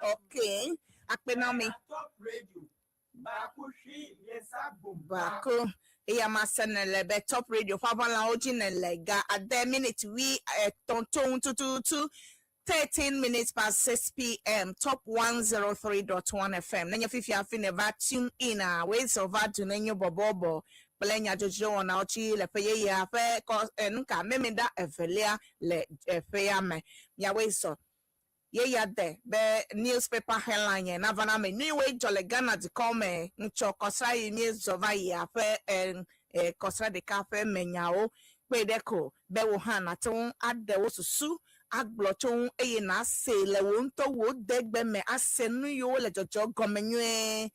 Okay, Akpenami. Baku. Eyamasene top radio. Fabala ojine lega. At the minute we tonton 13 minutes past 6 p.m. Top 103.1 FM. Nanya fifi afine va tune in ways of Dunenyo Borborbor. Plenya jojo na ochi le peye ya fe nka memenda evelia le feya me. Ya weso. Yeah, there. The newspaper headline na vana me new way jole Ghana to come ncho kosra news of ya fe kosra de cafe menyao pe deko be wo han aton ade wo susu agblochon na se le wo nto wo degbe me asenu yo le jojo gomenwe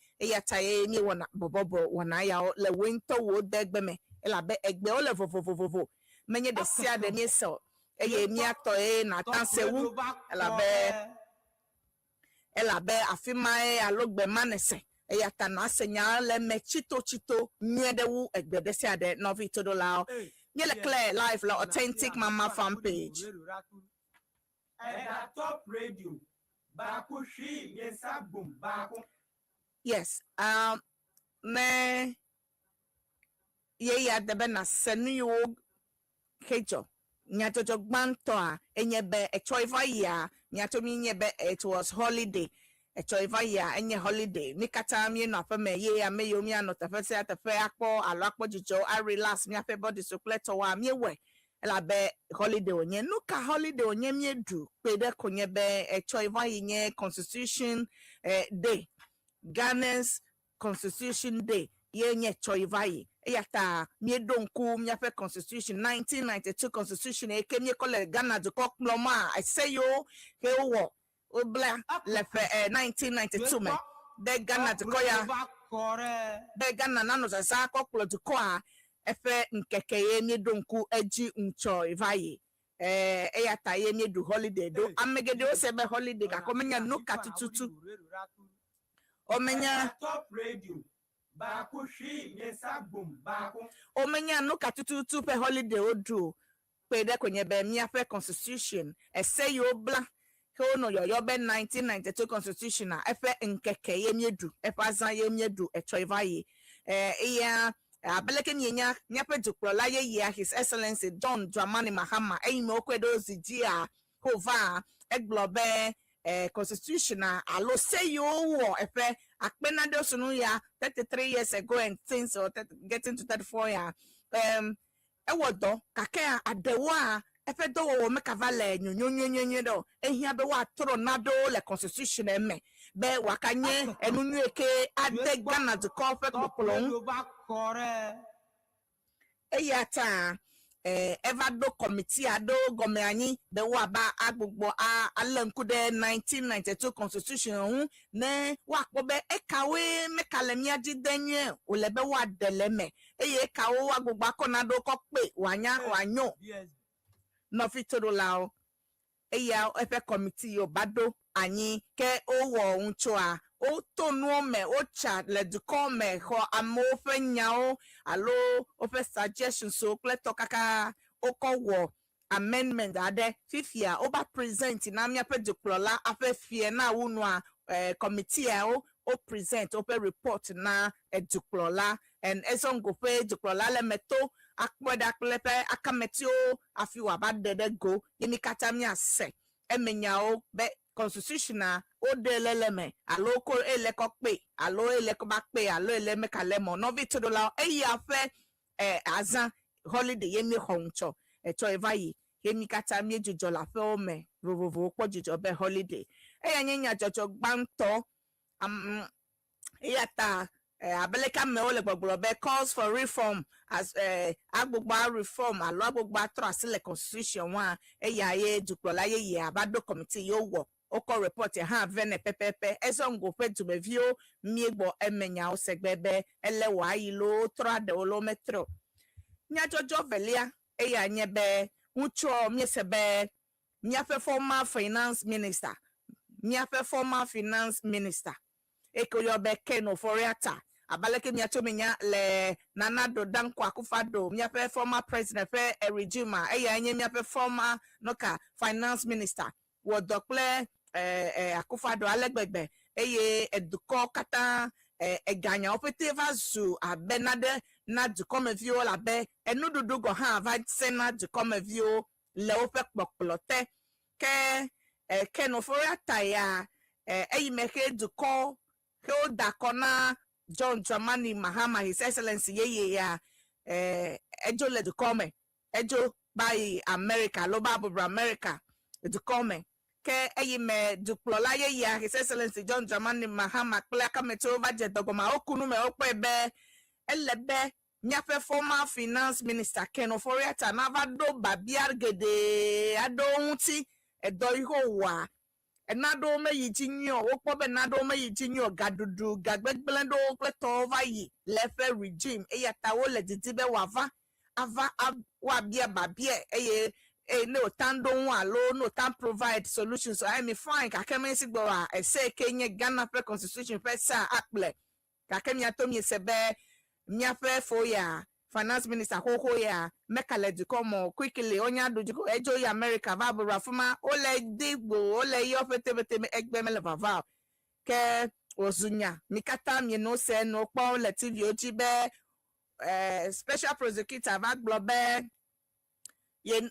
taye ni wona bobobo wona ya le wo nto wo degbe me ela be egbe o le vovovovovo menye de sia de ni so mi ato na tansewu elabe afima alogbe manese ta na senya le me chito miedewu egbedesi ade novi todo lao nyele clear live la authentic mama fan page top radio baku shi yesa boom baku. Yes, me ye de na senu yo kejo nyato gbanto a enyebe echoiva ya nyato mi nyebe it was holiday echoiva ya enye holiday mikata mi no afeme ye ya me yomi anotafese atafe akpo alo akpo jijo I relax mi afe body sokleto wa mi we ela be holiday onye nuka holiday onye mi edu pede konyebe echoiva yenye constitution day Ghana's constitution day yenye choiva yi yata miedonku miafe constitution 1992 constitution ekemie kole Ghana de kokloma I say yo he wo obla le 1992 me de Ghana de koya de Ghana nano za koklo de ko a efe nkekeye miedonku eji ncho ivayi yata ye miedu holiday do amegede o sebe holiday ka komenya no katututu omenya top radio baku shi yesa boom baku omenya no katututu pe holiday odu pe de kwenye be mi afa constitution say yo bla he no yo be 1992 constitution a efe nkeke ye miedu efe azan ye miedu echoivaye iya abeleke nyenya nyape duklola ye ya his excellency John Dramani Mahama eyime okwedo ziji a hova eglobe constitution alo say you efe akpenade sunu ya 33 years ago and things or getting to 34 ya ewodo kake adewa efe do wo make vale nyonyonyonyo do ehia be wa toro nado le constitution eme be wakanye enunu eke ade Ghana to conflict popolon eyata Evado committee ado gome anyi be wa ba agbogbo alankude 1992 constitution ne wa pobe ekawe mekalemia jidenye olebe wa deleme eye kawo wa gbogbo akonado ko pe wanyo no fitoro lao eya efe committee yo bado anyi ke owo uncho a o tonu ome o cha le duko me ho amofe nyao alo ofe suggestion so kleto kaka okowo amendment ade fifia oba present na mi ape duplola afefie na wunu a committee o present ope report na duplola and esongo pe duplola le meto akpoda klepe akametio afi wabadede go yemi katamia se emenyao be constitutional o deleleme alo ko elekokpe alo elekobakpe alo elemekalemo no vitodola eyafe azan holiday yemi honcho eto evayi yemi katamie jujola fe ome vovovo po jujo be holiday eyanyenya jojo gbanto yata abeleka me ole gbogbo be calls for reform as agbogba reform alo agbogba trust le constitution wa eyaye duplola ye abado committee yo wo oko report ha vene pepepe ezongo petu bevio miegbo emenya osegbebe elewa yilo trade olo metro nya jojo velia eyanyebe ucho miesebe miafe former finance minister ekoyobe keno foriata abaleke miatomenya le nanado danko akufado miafe former president fe regime eyanye miafe former noka finance minister wodokle akufado alegbegbe eye eduko kata eganya opete vazu abenade na dukom vio labe enududu go ha va sena dukom vio le ope pokplote ke keno foriata ya eyimeke duko He dakona John Dramani Mahama, His Excellency ye ya ejo le du come ejo by America lo Borborbor America du come ke eyime du plola ye ya His Excellency John Dramani Mahama klaka meto va je dogoma okunu me okpebe elebe nyafe former finance minister Ken Oforiata na va do babiar gede ado unti edo iho wa enado me yijinyo wokpo be nado me yijinyo gadudu gagbegblendo kleto vayi lefe regime eyata wo le didibe wava ava wa bia babie eye no tando one lo no tan provide solutions so I me fine ka kemi sigbo a ese kenye Ghana pre constitution fe sa akple ka kemi atomi sebe miafe fo ya finance minister ho ya mekale du komo quickly onya do ejo ya America va bo rafuma ole digbo ole yo fetebete egbe mele vava ke ozunya mikata mi no se no po le TV oji be special prosecutor va globe ye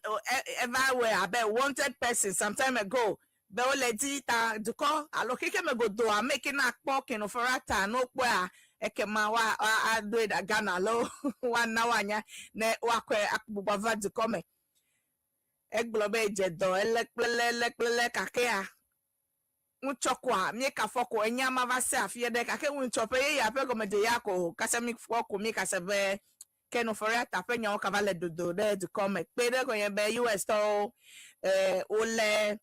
everywhere abe wanted person some time ago be ole di ta duko alokike me go do making akpo Ken Oforiata no po a ekema wa do da Ghana lo wana wanya ne wakwe akbugba vadu come eglobe jedo elekplele kakea unchokwa mi ka foko enya mavase afie de kake unchope ya pe gomede yako kase mi foko mi kase be Ken Oforiata pe nya ka vale dodo de du come pe de go yen be US to ole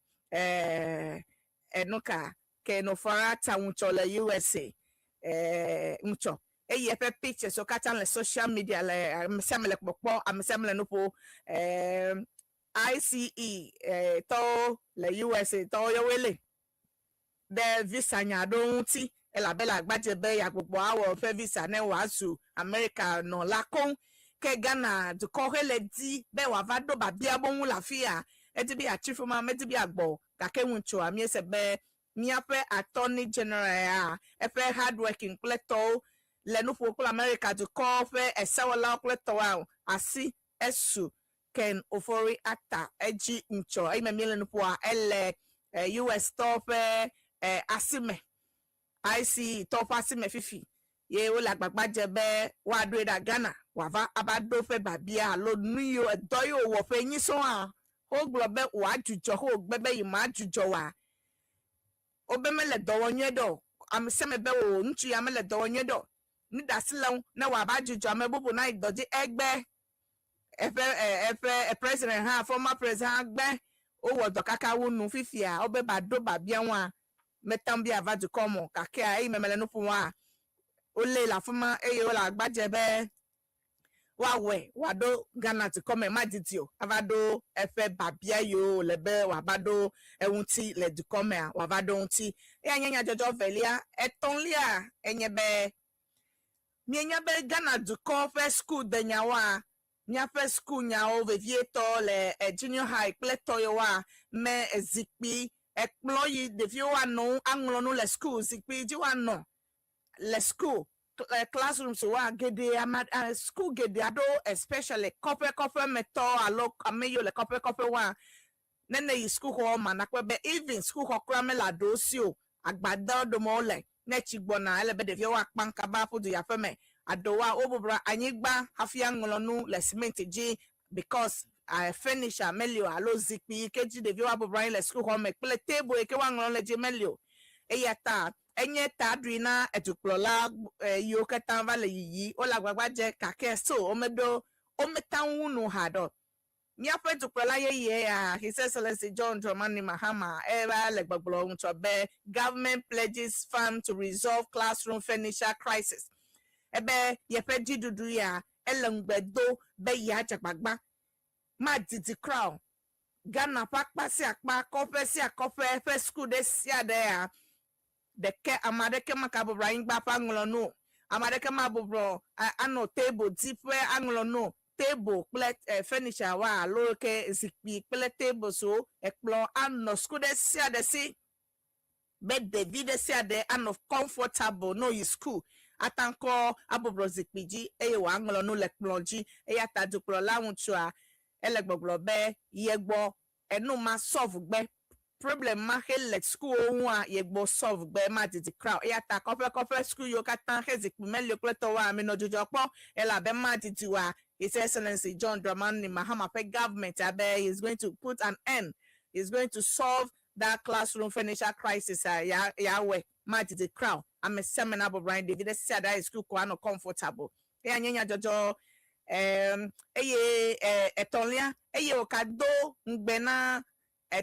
enuka Ken Oforiata unchole USA mucho eye pe picture so katan le social media le amsemle popo amsemle no po ICE to le USA to yo wele de visa nya do nti e la bela agbaje be ya gbogbo awo fe visa ne wasu America no la kon ke Ghana du ko hele di be wa va do ba bia bon la fia e ti bi a chifu ma me ti bi agbo ka ke wuncho ami ese be miape attorney general ya efe hardworking kleto le no for America to call fe esawala kleto wa asi esu Ken Oforiata eji ncho ai me mele no po ele US top asime IC top asime fifi ye o la gbagba jebe wa do da Ghana wa va abado fe babia lo nuyo edoyo wo fe yin so a o globe wa jujo ho gbebe yi ma jujo wa obemele dowonye do amseme be wo ntu ya mele dowonye do ni dasilon na wa ba juju amebubu na idoji egbe efe president ha former president agbe o wo do kaka wonu fifia obe ba do ba bia wa metambi avaju komo kaka ai memele no wa ole la fuma eyo la agbaje be wa we wado Ghana to come maditio avado efe babia yo lebe wabado ewunti le du come wabado unti enya jojo velia etonlia enyebe mienyabe Ghana du ko fe school de nyawa nya fe school nya o vevieto le junior high pleto yo wa me ezikpi ekployi de vi wa no anlo no le school zikpi ji wa no le school classrooms wa gede school gede ado especially couple meto alo ameyo le couple wa nene yi school ho ma na kwebe even school ho kra mela do si o agbada do mo le na chigbo na elebe de fi wa panka ba fu do ya feme adowa obobra anyigba hafia ngolonu le cement ji because I finish a melio alo zikpi keji de fi wa obobra le school ho me pele table e ke wa ngolon le ji melio eyata enye tadrina etuklola yo ketan le yi o la gbagba je kake so ometan nu hado mi afa tuklola ye ya His Excellency John Dramani Mahama era le gbagbo unto be government pledges fund to resolve classroom furniture crisis ebe ye peji dudu ya elengbedo be ya jagbagba ma didi crown Ghana pakpa si akpa kofe si akofe fe school de sia there de ke amadeke makabobra ingba panglo no amadeke mabobro ano table tipe anglo no table plate furniture wa lo ke zikpi plate table so ekplo ano school de sia de si bed de vide sia de ano comfortable no is school atanko abobro zikpi ji eye wa anglo no lekploji eya taduklo lawun chua elegboglo be yegbo enu ma solve gbe problem ma hele school ohun yegbo solve gbe ma didi crowd ya ta kofe school yo katan hezik melio kleto wa mi no jojo po ela be ma didi wa His Excellency John Dramani Mahama pe government abe is going to put an end, is going to solve that classroom furniture crisis ya we ma didi crowd am a seminar bo Brian David said that school ko no comfortable ya nyanya jojo etolia okado ngbena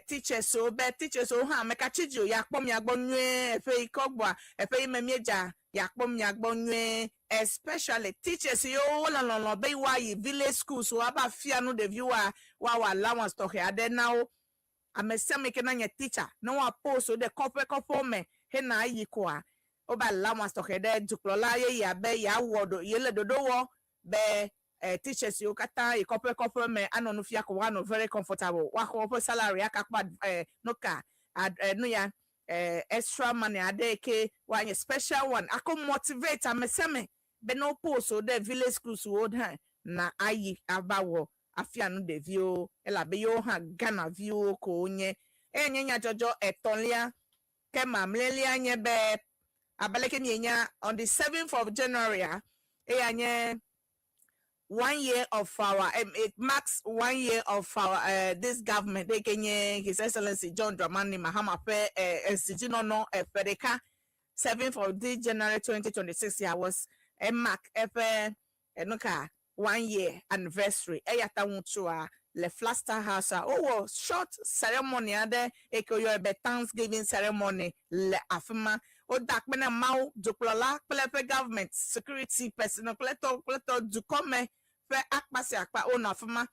teachers so be teachers so ha meka chiju ya kpom ya gbonwe efe ikogba efe imemieja ya kpom ya gbonwe especially teachers yo la be wa yi village schools so aba fia no the viewer wa allowance to here then now amesema ke na nya teacher no wa post so the couple me he na yi ko a oba allowance to here duklola ye ya be ya wodo yele dodo wo be teachers you kata a couple me anonu fia ko one very comfortable wa ko salary akakpa no ka no ya extra money adeke one special one ako motivate ameseme be no post so the village schools would na ayi abawo afia no de view ela be yo ha Ghana view ko onye enya jojo etolia kema mlelia nye be abaleke nyenya on the 7th of January anye 1 year of our it marks 1 year of our this government His Excellency John Dramani Mahama pe no Fedeka 7th of this January 2026 I was a mark enoka 1 year anniversary eyata wunchua le Flaster House short ceremony ade ekoyo be Thanksgiving ceremony le afima o dakpena mau duplola plepe government security personal kleto du come fe akpasi akpa o na fuma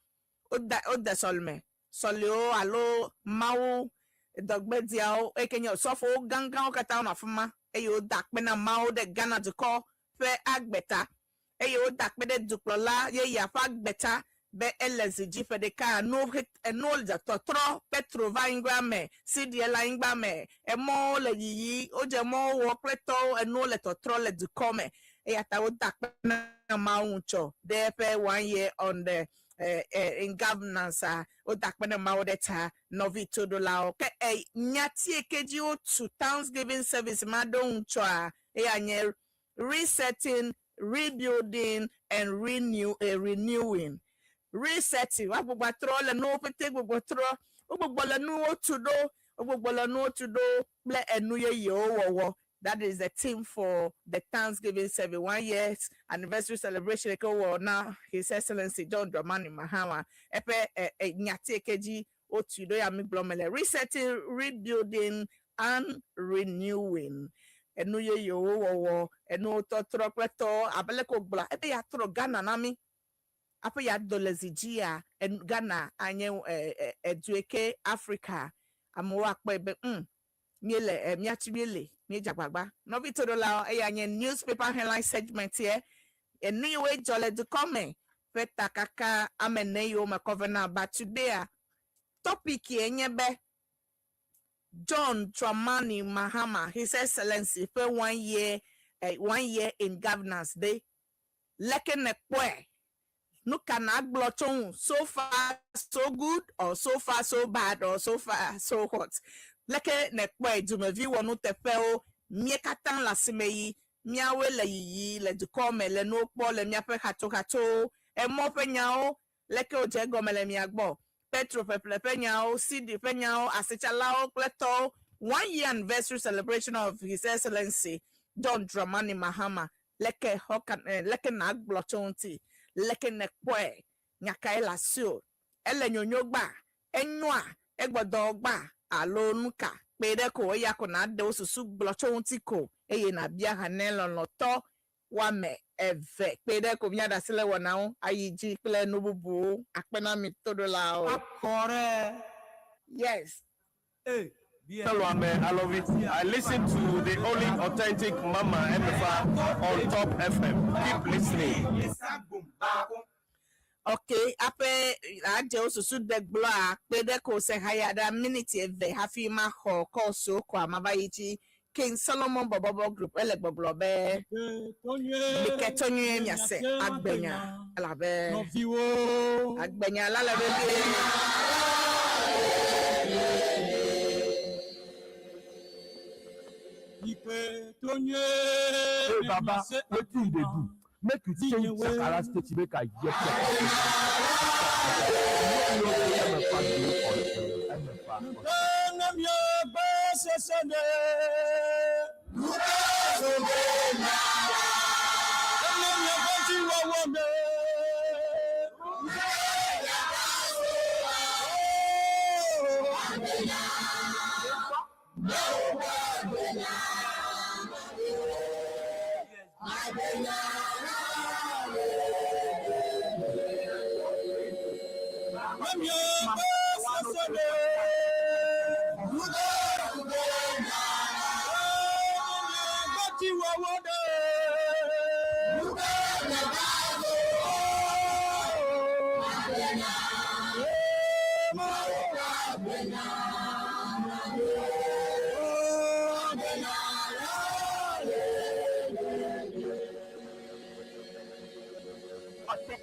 o da solme solio alo mau dogbedia o ekenyo sofo gangan o kata na fuma eyo dakpena mau de Ghana du ko fe agbeta eyo dakpede duplola ye ya fa agbeta be LSG Fedeka no da totro petro va ingame CDL ingame emo le yi o je mo wo pleto no le totro le du come eyata o dakpena mauncho there 1 year on the in governance o dakpena maudeta novito dola ke nyati ekeji o to Thanksgiving service madoncho anye resetting, rebuilding and renewing. Resetting wa gbogbo atro le no pete gbogbo tro gbogbo le nu otudo gbogbo le nu otudo ple enu ye wo. That is the theme for the Thanksgiving service 1 year anniversary celebration now His Excellency John Dramani Mahama epe nyate keji otudo ya mi blomele resetting, rebuilding and renewing enu ye wo enu totro pleto abeleko gbla epe ya tro Ghana nami apa ya dolezijia en Ghana anye edueke Africa amwa kpebe miele miachi miele mi jagbagba no bi todo la anye newspaper headline segment here anyway jole du come feta kaka amene yo ma covenant but today topic enye be John Dramani Mahama His Excellency for 1 year 1 year in governance day. Leke ne kwe. No can blochon so far so good or so far so bad or so far so hot. Leke ne kwe du me vi wonu tefe o mie katan la simeyi miawe le yi le dukome le no po le miape hato e mo pe nyao leke o je gomele miagbo petro peple pe nyao cd pe nyao asechalao kleto 1 year anniversary celebration of His Excellency John Dramani Mahama leke hokan leke na blochonti leke ne kwe nyaka la sio ele nyonyogba enwa egbodogba alo nuka pede ko ya ko na de osusu blochonti ko eye na bia hanelo loto wa me eve pede ko nya da sele wona o ayiji ple no bubu apena mi todo la o Akore. yes Eh. Hello, Amen. I love it. I listen to the only authentic Mama MFA on Top FM. Keep listening. okay ape aje osusu de glo pede ko se hayada minute eve hafi ma ho ko so ko amabayiji King Solomon Borborbor group ele gbogbo be Biketonye miase agbenya alabe agbenya lalabe Hey Baba, what do you do? Make you change Sakara State, make a yes.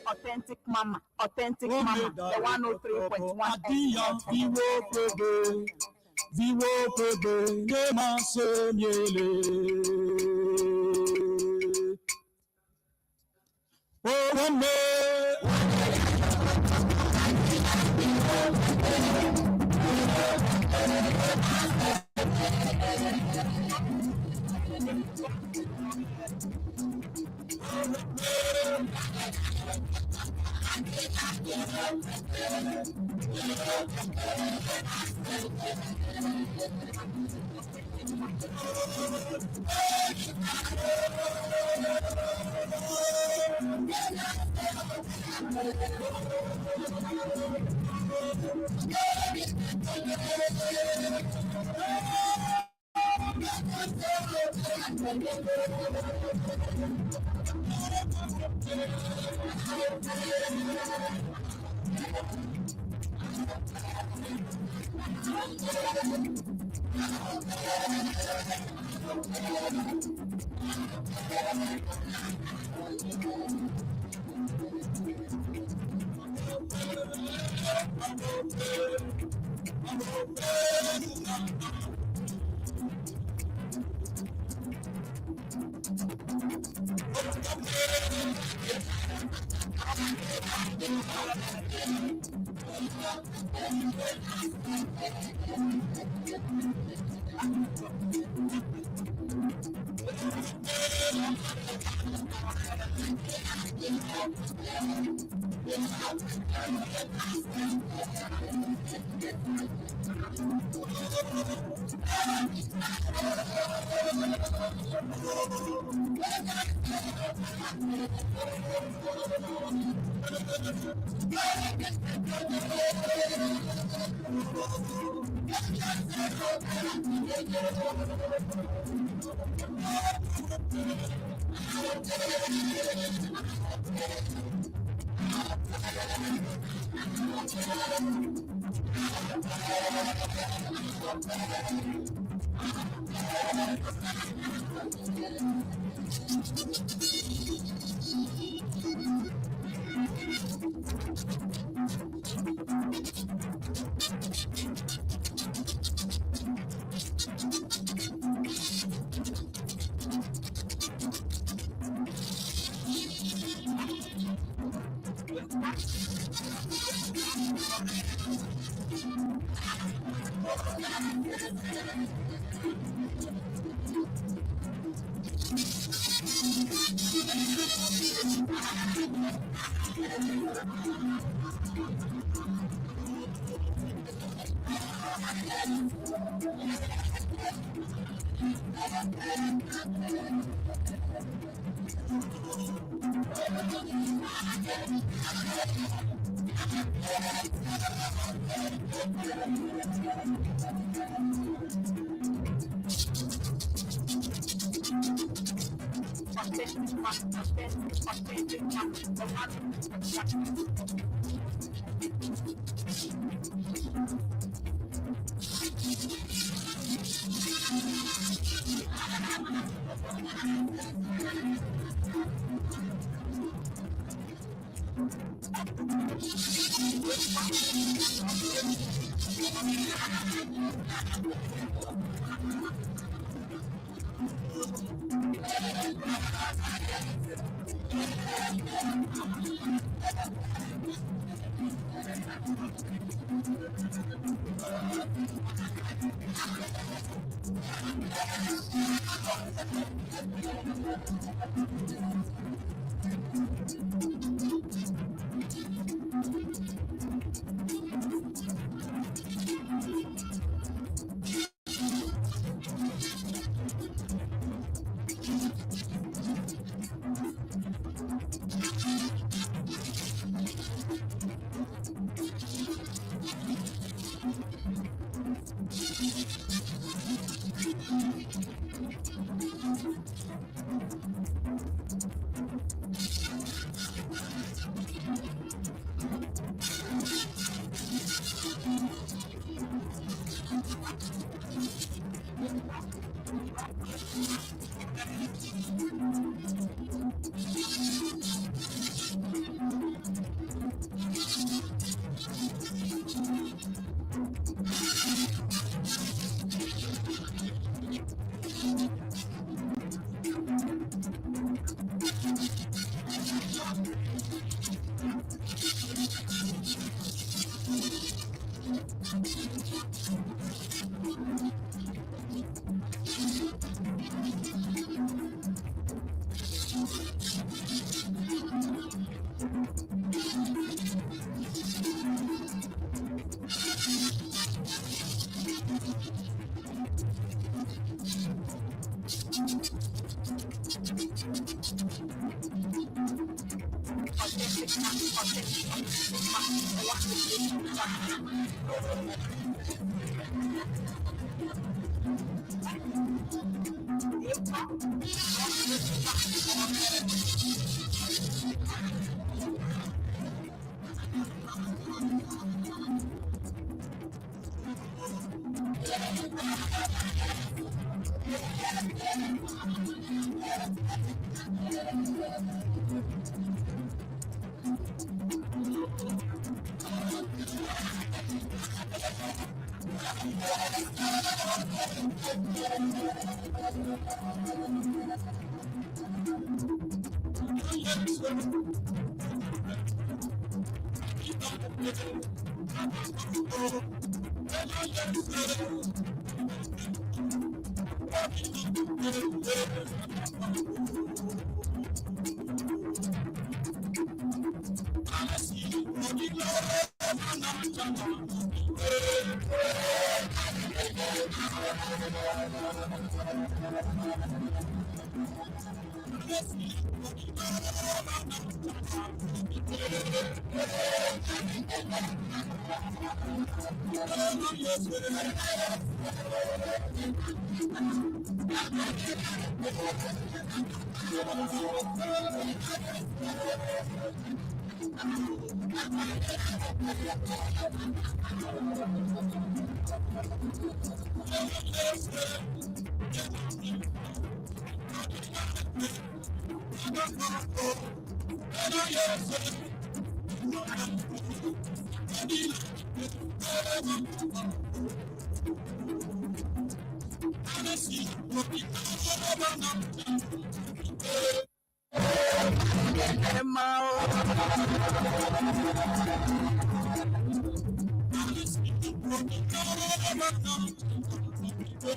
authentic mama the 103.1 Vivo pebe ne masemiele oh me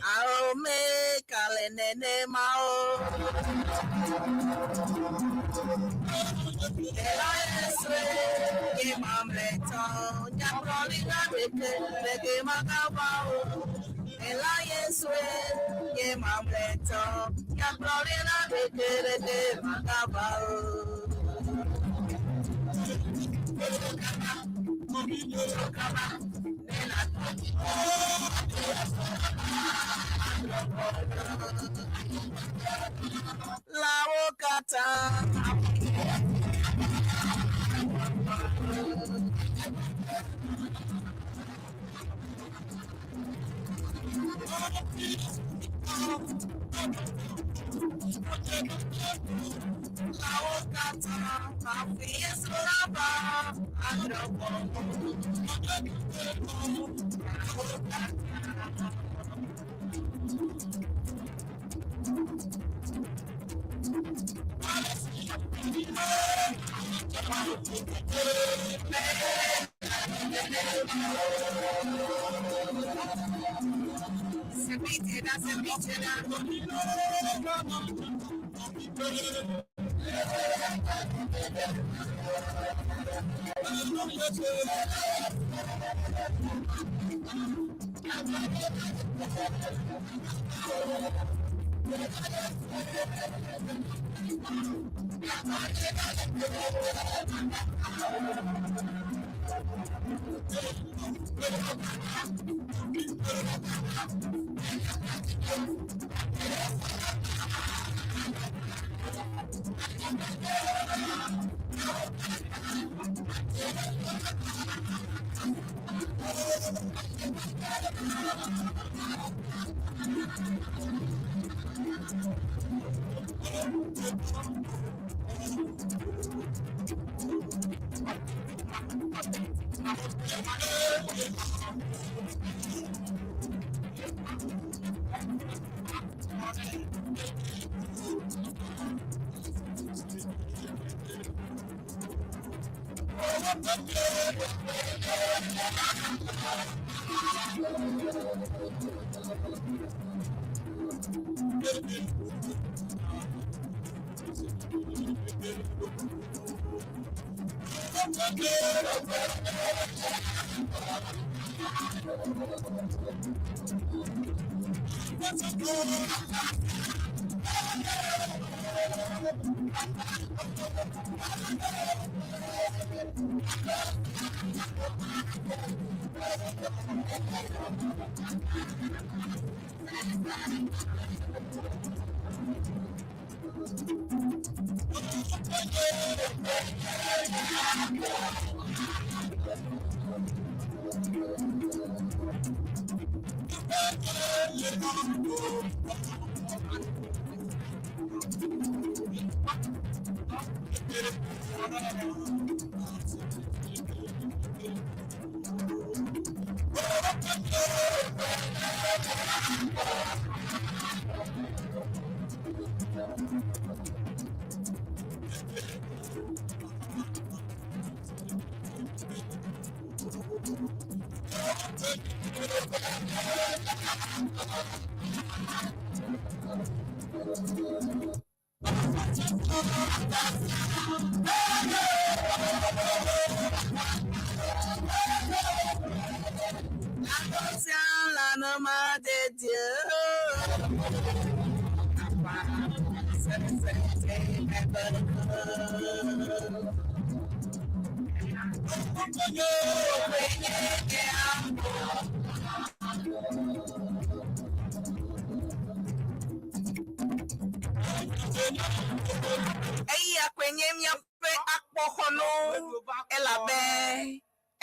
I'll make a nene mao.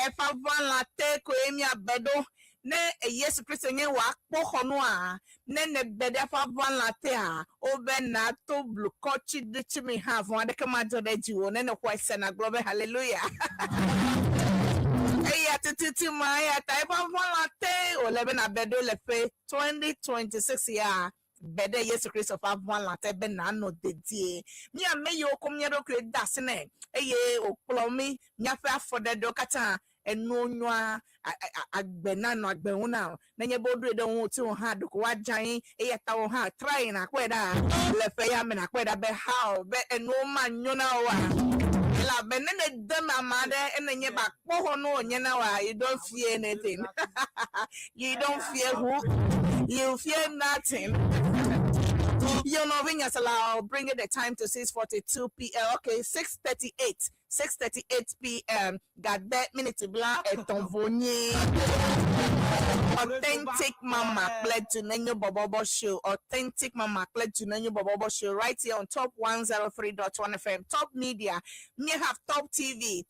efa van la te ko emi abedo ne Yesu Kristo nye wa kpo no a ne bede fa van la te a obe na to blu kochi de chimi ha von de kama do de jiwo ne kwese na globe hallelujah eya titi ma ya ta efa van la te o lebe na bedo le fe 2026 ya bede Yesu Kristo fa van la te be na no de die mi a me yo kom ye do kre dasene eye okplomi mi afa afode do kata enu nwa agbena no agbehuna na nye bodre de won ti won ha do ko wajan eye ta won ha try na kweda le fe ya me na kweda be how be enu ma nyona wa la be ne de mama de enye ba kpo no onye na wa you don't fear anything you don't fear who you fear nothing. You know, I'll bring it the time to 6:42 p.m. Okay, 6:38 p.m. Got that minute to blank et ton vonnier. Authentic Mama pledge to Dunenyo Borborbor show. Authentic Mama pledge to Dunenyo Borborbor show right here on Top 103.1 FM. Top Media. Me have Top TV,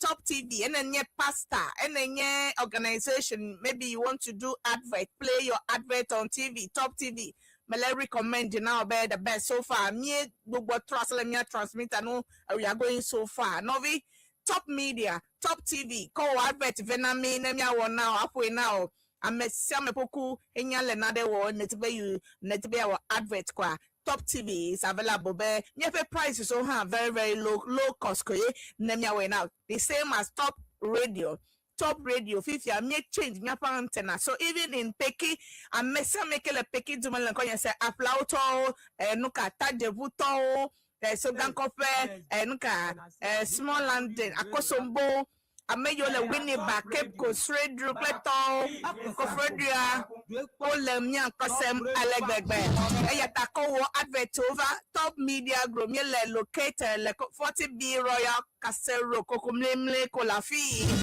and then your pastor, and then your organization. Maybe you want to do advert, play your advert on TV, Top TV. Me let recommend you now be the best so far. Me gbogbo trust let me transmit. I know we are going so far. Novi Top Media, Top TV. Call advert venami name ya one now. Halfway now. I'm a poku enya lenade wo netbe our advert kwa. Top TV is available. Be nyefe price is so very low cost. Name ya way now. The same as Top Radio. Top Radio, 50, I make change, antenna. So even in Peki, I make a Peki do my say Aplauto, Nuka Tade Vuto, so Gankofe, Nuka, Small London, Akosombo, I made you a Winnie back, Cape Coast, Red Rupleto, Cofredia, Olemia Cosem, Alegbe, Ayatako, advert over, Top Media Group, located like 40B Royal Casero, Kokumlemle, Kolafi.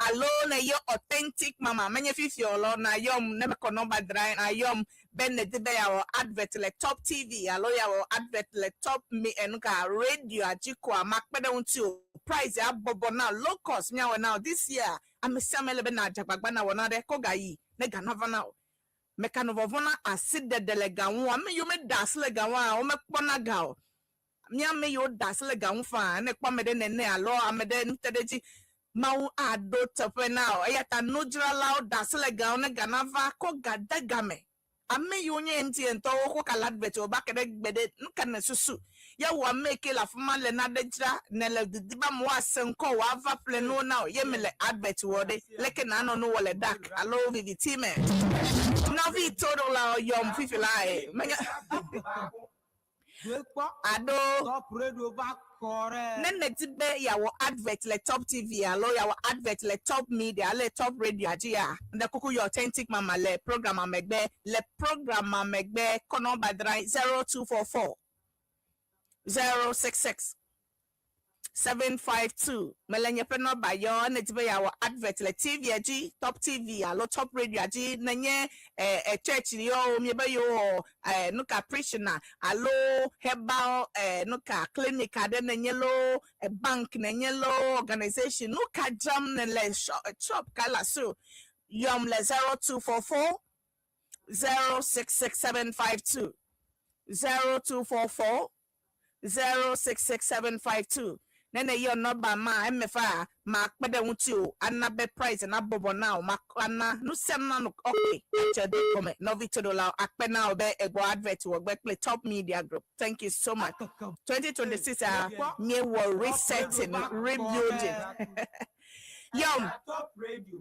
Alone your authentic mama many fifty na yom never can number dry na yom ben the our advert like Top TV allow our advert like Top me and radio ajiko mak pedontu price ya bobo now low cost now this year I'm samele na jabagba na wona de kogayi ne ganava now mekanovona acid de delega won me you me das lega wa o me kpona ga o me you das lega won fa ne kwa me de ne alo amede ntedeji Mau ado tepe now. Ayata nujra lao dasle gaone ganava ko gadagame. Ame yonye enti ento ko kaladbet o bakede gbede nkane susu. Ya wa make la fuma le na dejra nele diba mo asenko wa ava pleno now. Ye me le adbet wode leke na no wole dak. Alo vivi time. Na vi todo la yom fifi lai. Ado Top Radio back correct. Nene tibe ya wo advert le Top TV alo ya wo advert le Top Media le Top Radio ajia nde kuku your authentic mama le program amegbe kono badrai 0244 066 752 melenye peno ba yo netibe ya wo advert le TV aji Top TV alo Top Radio aji nenye church yo miebe yo nuka preaching alo herbal nuka clinic ade nenye lo bank nenye lo organization nuka jam le shop kala so yom le 0244 066752 0244 066752 Nene yo number ma MFA ma kpede wuti anabe price na bobo now ma ana no sem na no okay de come no vitodola akpena obe ego advert wo gbe play Top Media Group. Thank you so much. 2026 nye wo resetting rebuilding. Yom Top Radio.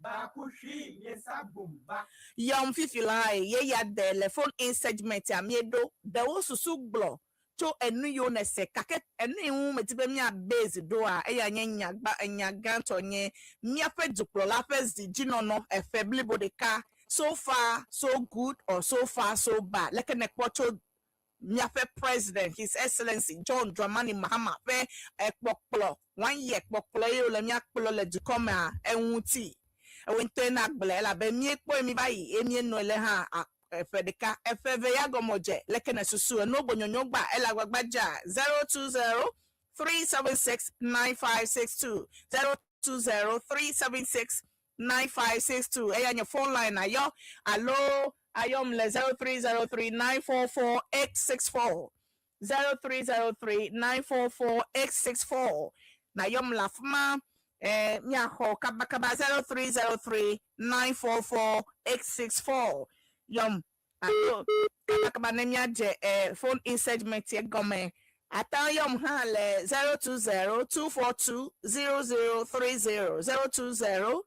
Bakushi yesabumba. Yom fifilai ye ya de phone in segment amiedo de wo susu glo to enu yo na se kake enu hu metibe mi base do a eya nyanya gba enya ganto nye mi afa duplo la first gino no efebli bodeka so far so good or so far so bad like ne kwoto mi afa president his excellency John Dramani Mahama fe ekpokplo 1 year ekpokplo yo le mi akplo le dukome a enwuti ewente na gbele la be mi ekpo mi bayi emi eno ele ha Fedeka FV Yagomoje Lekene Susu no Bonyonyogba Elagbaja 020 376 9562 020-376-9562. And your phone line ayo. Hello. Ayom le 0303-944-864. 0303-944-864. Na yom lafma nyako kabakaba 0303-944-864. Yom ayo kabakaba nemya je phone in segment ye gome. Ata yom ha le 020-242-0030.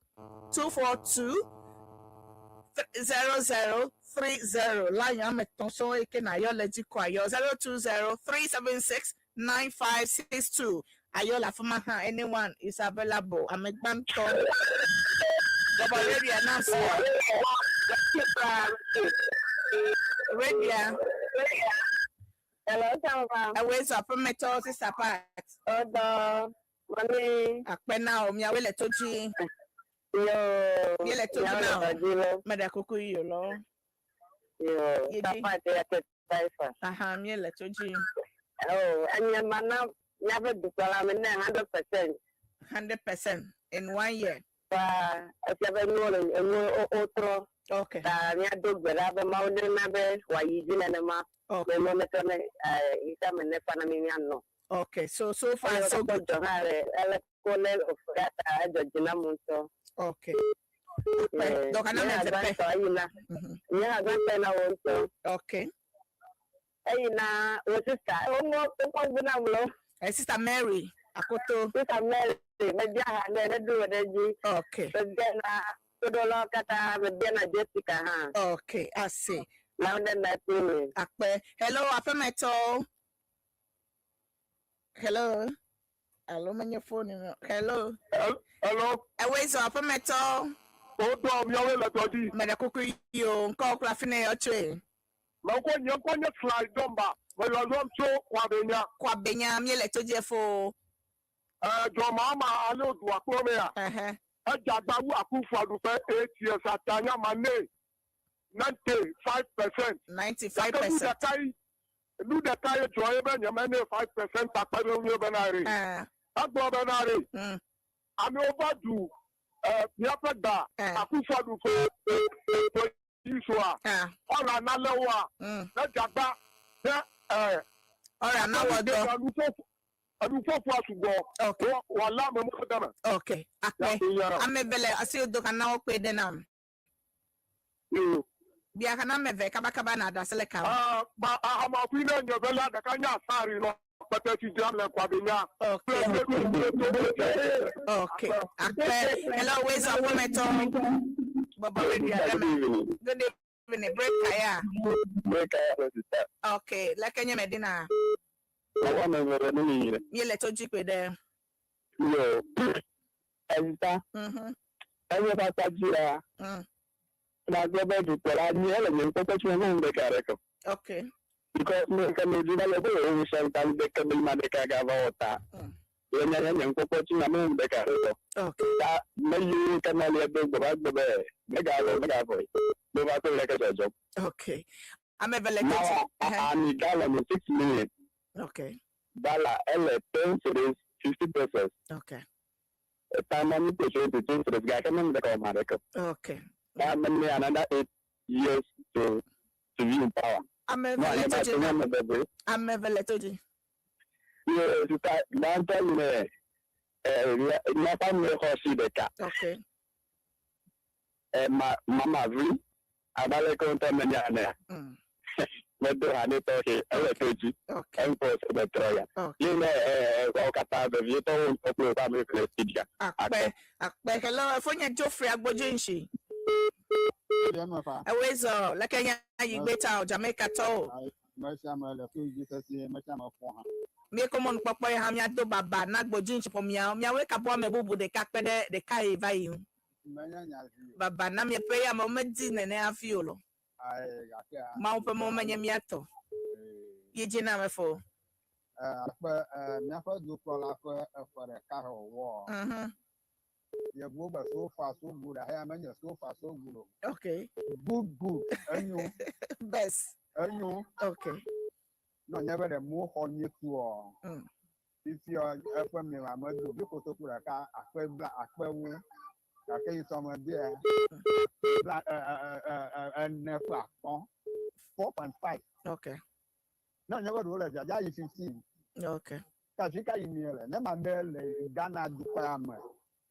020-242-0030. Line yam etonso eke na yo leti kwa yo 020-376-9562. Ayo la fama ha anyone is available. I'm a banto. Radio announce radio. Hello, Tama. I wait up for metal sister part. Odo, mami. Akpena o mi awele toji. Yo. Yele toji now. Mada kuku yo lo. Yo. Tapa te ate taifa. Aha, mi yele toji. Oh, anya mana never do pala me 100%. 100% in 1 year. Pa, asiabe no otro. Okay. Ta nya do gbera be ma ode na be wa yiji na ma. Okay. Me me tone isa me ne pana mi no. Okay, so far so good. Ele kole of that ajojina munso. Okay. Donc ana me tepe. Yeah, that's na wonso. Okay. Ayina, wo sister, ongo bina mlo. Sister Mary Akoto. Sister Mary, me dia ha ne do deji. Okay. So then Todolo kata me dia na Jessica ha. Okay, I see. Now then that me. Akpe. Hello, Afemeto. Hello. Hello, man, your phone. Hello. Hello. Where's Afemeto? Odo miawe la todi. Medakuku yo nko klafine yo twe. Mako slide domba. Wala zomso Kwa benya miele toje fo. Jo mama alo du akome ya. Ajagba wu akufu adufe 8 years atanya mane. 95%. 95%. Do the tie to even your money 5% takpere unye benari. Agbo benari. Ami overdue. Yapeda akufu adufe iswa. Ola nalewa. Na jagba Ora na wodo. Adufofu asugo. Okay. Wala me mo dama. Okay. Akpe. Amebele asi do kana okpe denam. Bia kana meve kabakaba na adasele ka. Ba ama kwina nyobela da kanya sari no. Patati jamle kwa binya. Okay. Okay. Akpe. Hello, where's our woman to? Good evening. Break kaya. sister. Okay. Like nya medina. Wana ngere ni. Yele toji pe de. Yo. Elta. Ayo ba tajira. Na gobe du pela ni ele ni ko ko chwe no de kareko. Okay. Because me kan ni dina le ko shan tan de kan ma de ka ga vota. Yenya yenya ko ko chwe no de kareko. Okay. Ta me yu kan le de go ba de me ga boy. Me ba to le ka job. Okay. I'm available. Ani dala ni 6 minutes. Okay. Dala ele 10 to 50 pesos. Okay. Time to show the things that ga kan de ko ma de ko. Okay. That means another 8 years to be in power. I'm available. I'm available. Yeah, to that time na family house de ka. Okay. Mama vi abale ko ta menya na. Medo ane to ke ele toji. Okay. Enpo se betroya. You know ko kata de vieto un poco pa me prestigia. Akpe hello fonya Geoffrey Agbojenshi. Always like you better Jamaica to. Me come on papa ya hamya do baba na Agbojenshi po mia we ka bo me bubu de ka pede de kai vai. Baba na me pe ya mo medi ne na afiolo. Ma pe mo manya miato. Ye jina me fo. Me fa du ko la ko for the car war. You go back so far so good. I am so far so good. Okay. Good. And you best. And you okay. No never the more on you to Ici, après, mais la mode, du côté pour la car, après, où, après, ils sont bien. Un 4.5. Okay. No, never do that. That is 15. Okay. Because you can't hear it. Never bell, Ghana, the farmer.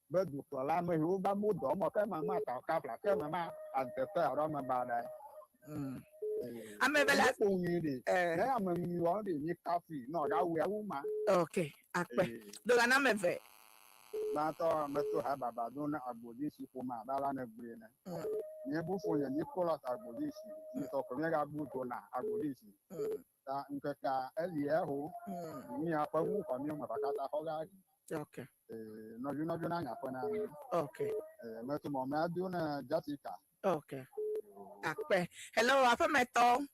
But the Lama, who got moved on, okay, Mamma, Capla, Mamma, and the third, I'm about that. I'm a I'm a you want the coffee. No, that we are woman. okay. Akpe. Do I not have Matter, Meto have a badona abolition for my Balana Green. Nebu for your Nicholas abolition. So, Comega Butona abolition. Nkeka Eliahu, me a pawu from you, Makata Hoga. Okay. No, you know, you're not Okay. Meto Momaduna Jessica. Okay. Akpe. Hello, Apa Meto.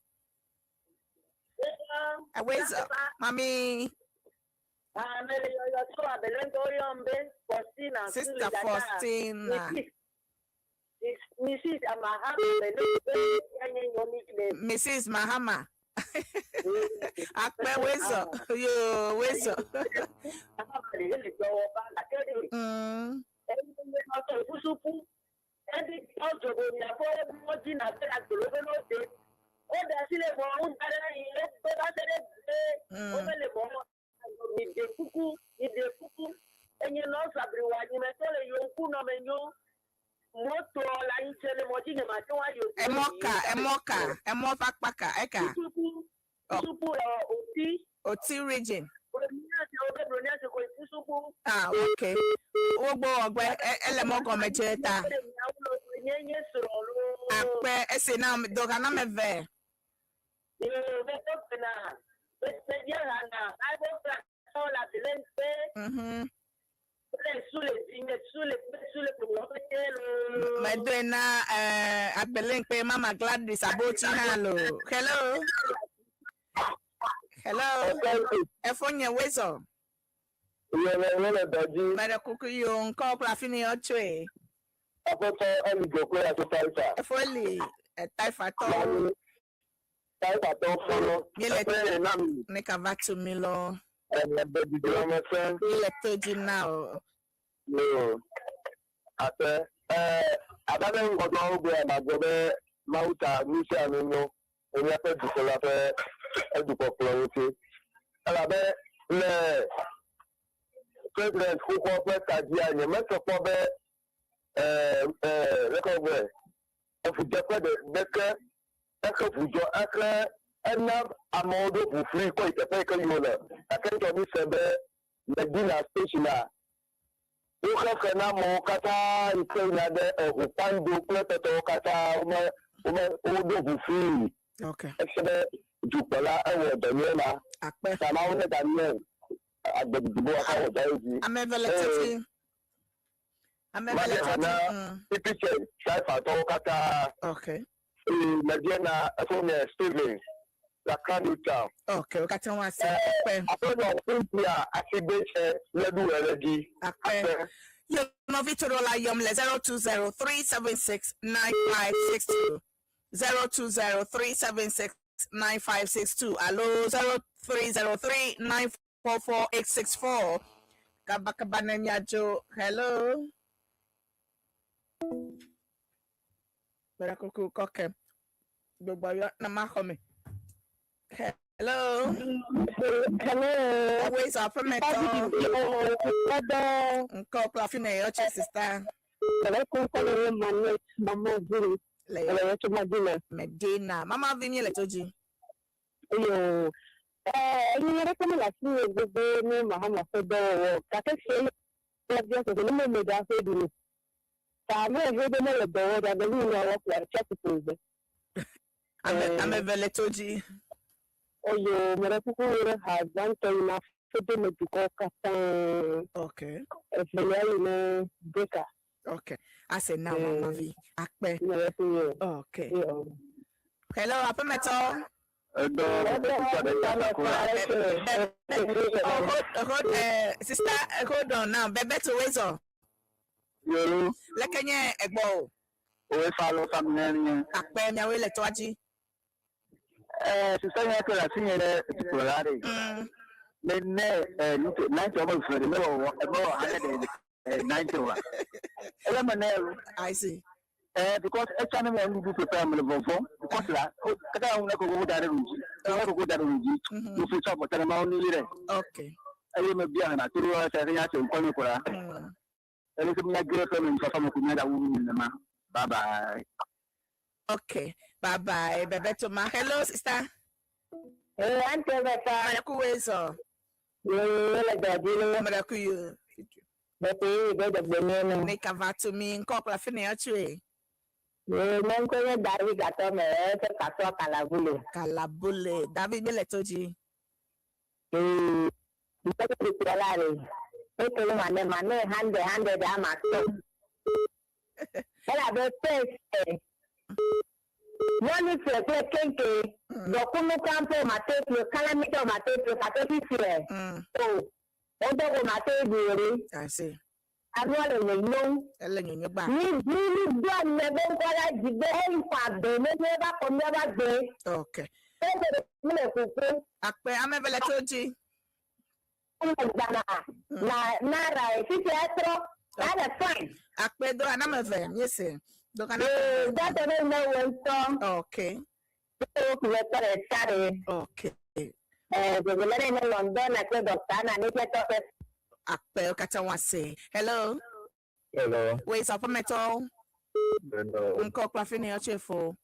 Where's Mommy? Sister Faustina. Mrs. Mahama. Akpe Wezo. Yo, Wezo. Emoka, eka. Oti region. Okay. Ogbo ogbe elemogo mecheta. Akpe ese na doga na meve. Madonna Abelenque Mama Gladys Abochi Halo. Hello. Hello. Efonya Wezo. Mara kuku yung ko plafini ochwe. Efoli taifa to. Neka vatu milo. Ile toji now. No. Ate abale ngodo ogbe magobe mauta nisi amino onye pe dukola pe eduko ploti alabe le president ko pe kaji anye meto ko be rekobe ofujo pe de beke ekofujo akre enab amodo bu free ko itepe ko yola akento mi sebe medina station Uka kena mo kata ikena de upando pleto kata udo bufi. Okay. Ekebe jukola ewo danyela. Akpe. Sama one danyel. Agbegibo akawo daiji. Ameveleti. Ipiche saifa to kata. Okay. Mediana afone Steven. La Kanuta. Okay, wakati wasi. Apono India asibeche ledu elegi. Akpe. Yo no vitorola yomle 020-376-9562. 020-376-9562. Allo 0303-944-864. Kabakabana nyajo. Hello. Barakuku koke. Gbogbo na mahome. Hello. Hello. Always up from it. Uncle Plafine, your sister. Medina. Mama Vinny Letoji. Yo. You recommend like you go Mahama Febo. Kaka say, just the little me that say do. I'm not going to the door that the little work like chapter. I'm a Veletoji. Oh, you Merapuku has done to enough to do it because okay. If you breaker. Okay. I said now, Mama V. Akpe. Okay. Hello, Apa Meto. Sister, hold on now. Bebe to Wezo. Lekanye Egbo. Akpe, Nyawe Letoji. Sister, I could have seen it. Then 90 of the no 191. I see. Because a channel will be prepared for because that I will go that you feel up with an Okay. I am a behind a 2 hours and I can call you. And it's a great family for some of the women in the man. Bye bye. Okay. Bye bye. Bye to my hello, sister. Hey, Auntie Beta. Kuwezo. Maracuyo. Make a vat to me in copper finiture. Mancoya Darby got on a casso calabule. Calabule. David Beletoji. Handed Ama. One is a kenke, Dokumu Campo, Mateo, Calamity, Mateo, Catophy. So, although Mateo, I see. I'm not in your back. You done never got a debate for the never from never day. Okay. I'm a Beletoji. Nara, if it's that's fine. Akpedo anamave, yes sir. That I don't know when song. Okay. Okay. The letting in London, I said, and it's like Akpe Katawase. Hello. Hello. Wait, up a metal. Uncle Clafini Chefo.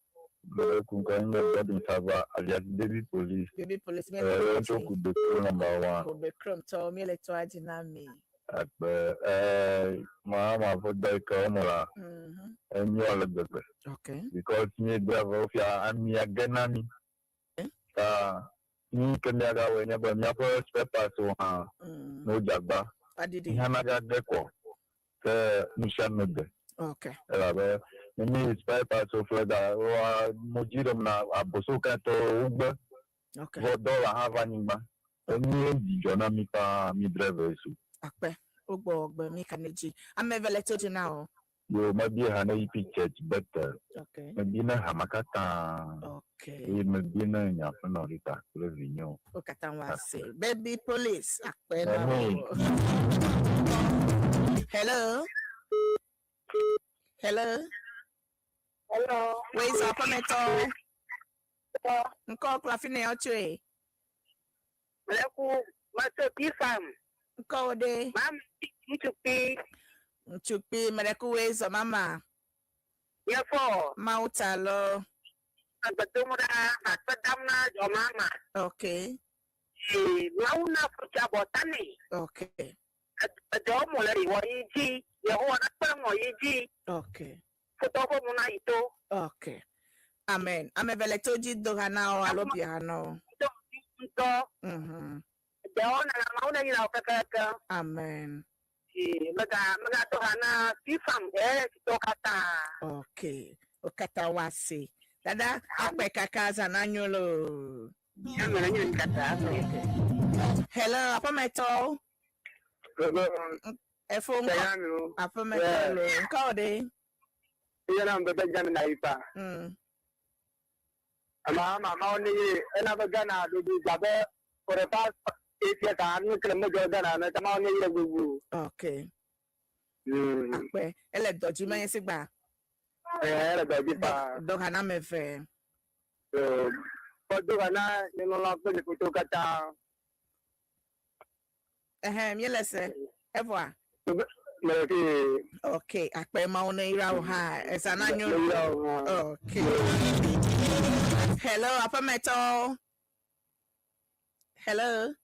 Baby police. Baby police. Could be number 1. Could be crumb to me to Adinami. Mama for the camera and you are the okay. Because me Bravofia and me again. You can get whenever you first paper to no jabba. I did Hanaga deco. Nishan. Okay. Me paper so Fleda or Mojidom now, a Bosoka to Uber. Okay. $4 have anima. And me, Jonamika, me driver. Akpe, Ogbo, Mikaneji. I'm a veleto now. You might be a picture, but okay. Maybe na Hamakata. Okay. Maybe na Yapanorita, Revenue. Okatanwase. Baby police. Akpe. Hello. Hello. hello. Where's up on metal? Nko Clafine Ochwe. Master Pifam. Code Chupi Maracues or Mama. Therefore, Mautalo. but Damna, your mamma. Okay. Launa for Chabotani. Okay. A domolary, what you your own or you okay. for Monaito. Okay. Amen. I'm a veletoji dohana or alopiano. Amen. Okay. Okatawasi. Dada, akpe kakaza nanyolo. Hello, apa meto? Efo apa meto? Kau de? I'm the big gun Mama, only another gunner to be Jabba for the past 8 years. I'm not going to go down and come on in. Okay. Akpe, ele doji manye sigba. Dohana mefe. But Dohana, you know, not going to cut down. Yelese, Evoa. Okay, akpe maone ira ha. It's an annual. Okay. Hello, Upper Metal. Hello.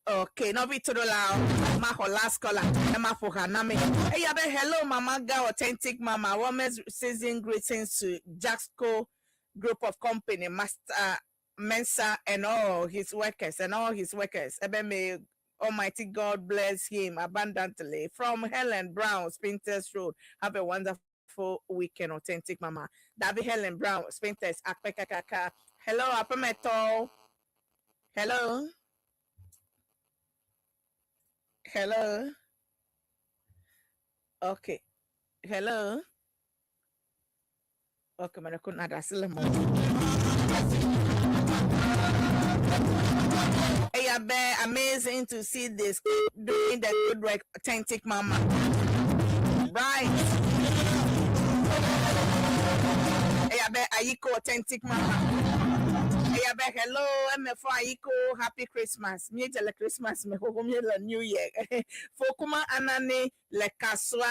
Okay, no be to the loud. My last caller. Emma for her name. Hey, hello, Mama Ga, authentic Mama. Women's season greetings to Jaxco Group of Company, Master Mensa, and all his workers. Ebe may Almighty God bless him abundantly. From Helen Brown, Spinters Road. Have a wonderful weekend, authentic Mama. David Helen Brown, Spinters, Akpekakaka. Hello, Apameto. Hello. Hello. Okay. Hello. Okay, man, I couldn't address them. Hey, Amazing to see this doing the good work, authentic mama. Right. Ayiko, authentic mama. Hello, MFO Ayiko, happy Christmas. Me tell Christmas, me home le New Year. Fokuma anane le kaswa.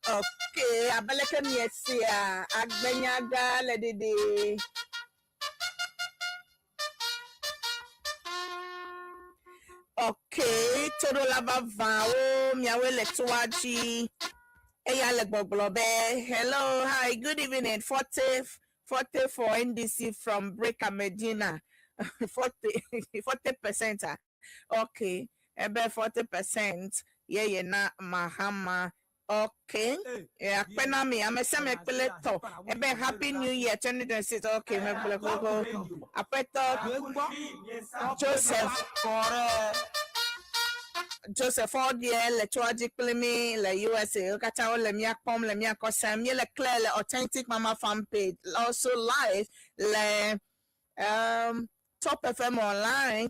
Okay, abaleke miesia agbenyaga ledede. Okay, todo laba vao miawe letuaji. Eya legboglobe. Hello, hi, good evening. 40 for NDC from Breaker Medina. 40%. Okay, ebe 40%. Yeah, na Mahama. Okay. Yeah, penami. I'm a semi peleto. Ebe Happy New Year 2026. Okay, me peleko. Apeto Joseph Audier, le Tragic Plimi, le USA, Katao, le Miakpom, le Miakosam, le Claire, le Authentic Mama fan page, also live, le Top FM Online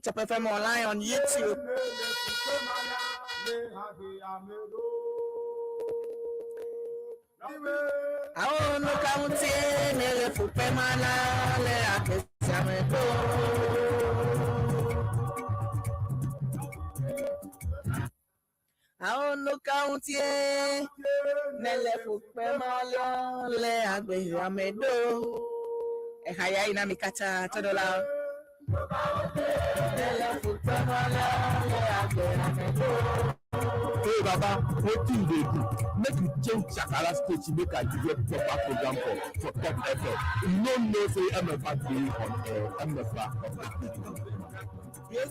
on YouTube. Ao no kaunti nele fupe mana le akesiameto. Ao no kaunti nele fupe mana le akesiameto. Ehaya ina mikata todola. Nele fupe mana le akesiameto. Hey Baba, what do they do? Make you change Shakara State, make a give proper program for Top FM. You don't know say MFA day on MFA. Yes,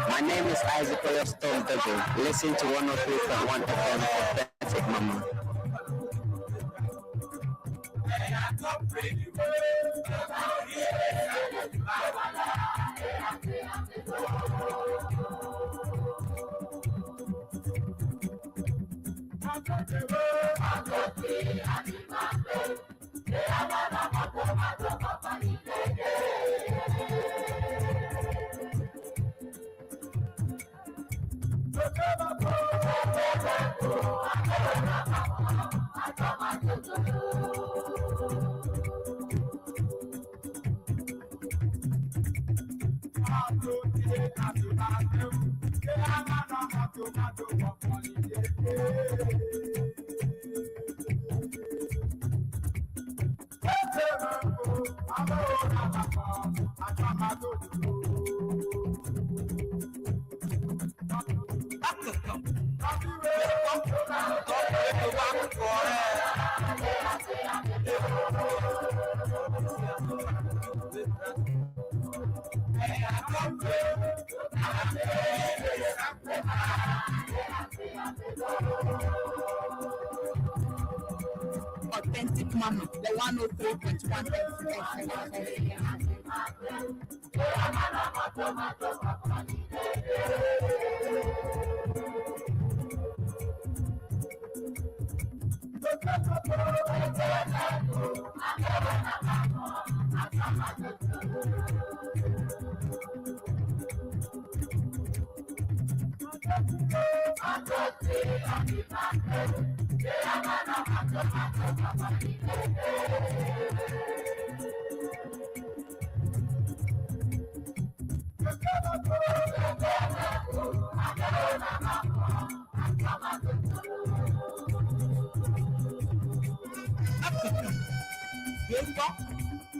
My name is Isaac Oyostom Bebe. Listen to 103.1 FM Authentic Mama. Authentic Mama, the 103.1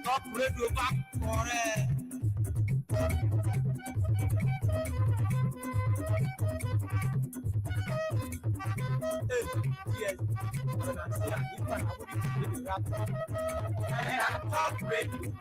Top radio back for yes. Top radio.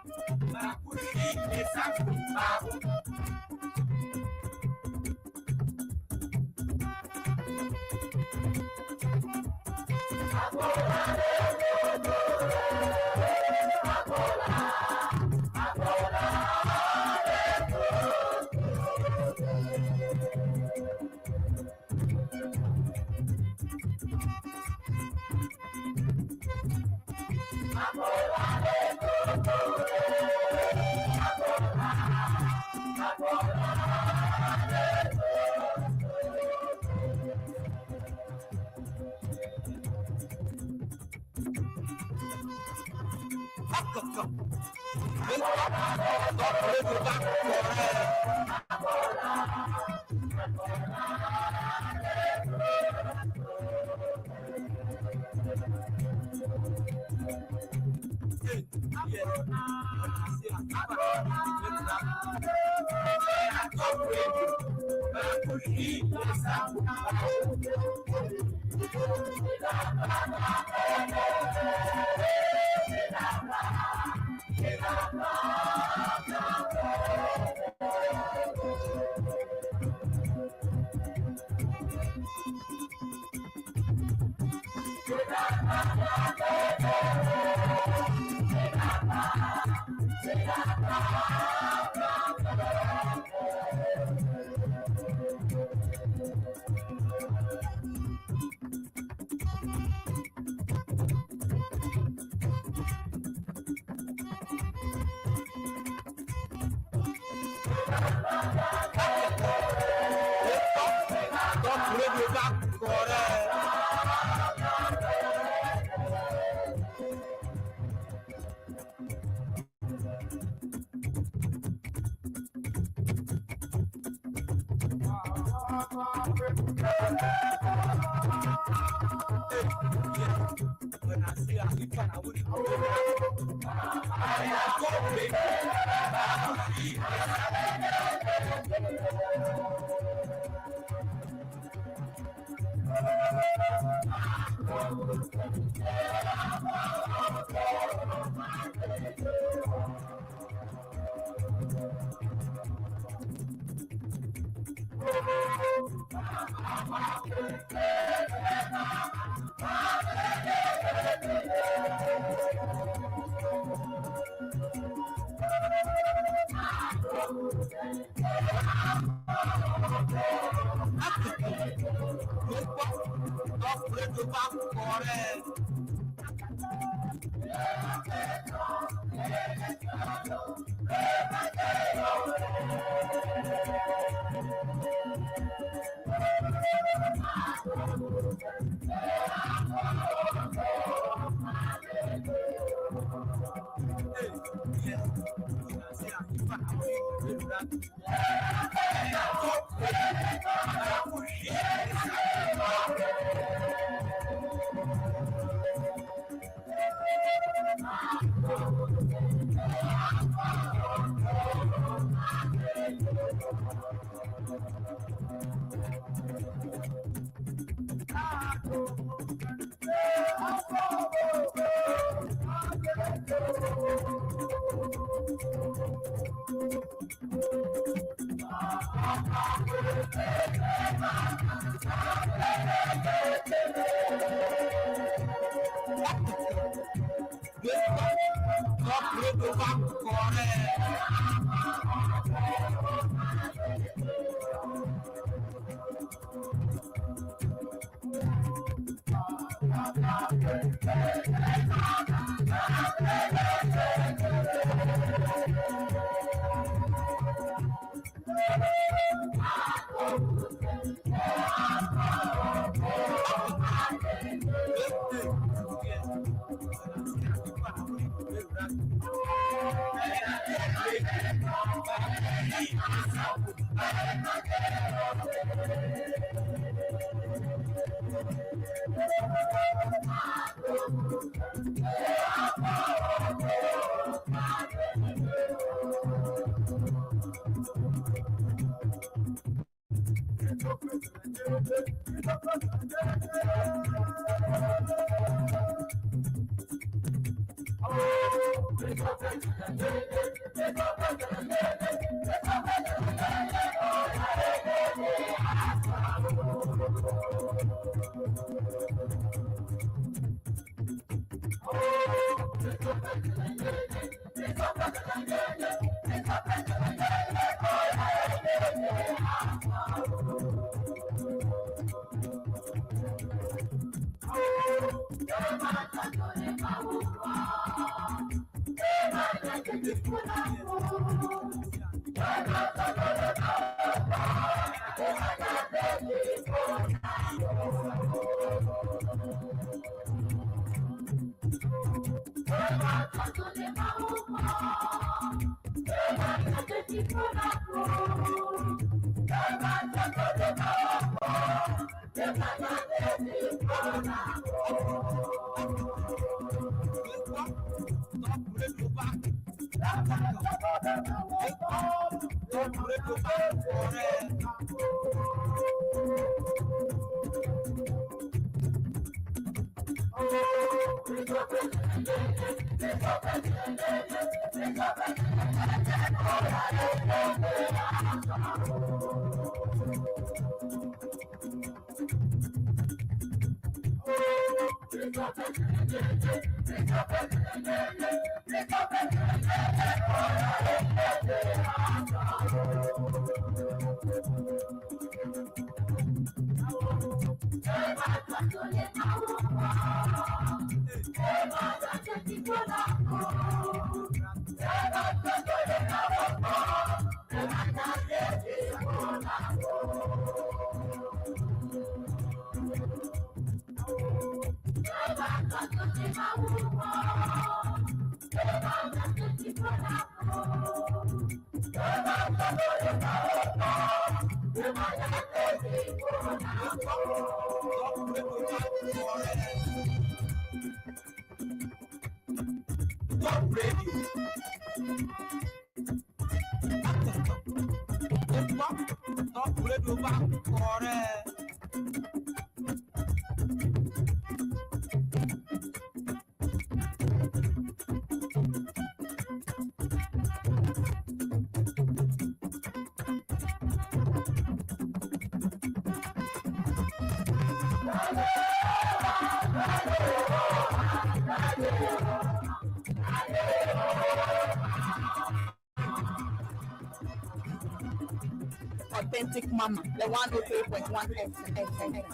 Authentic Mama, the 103.1 FM.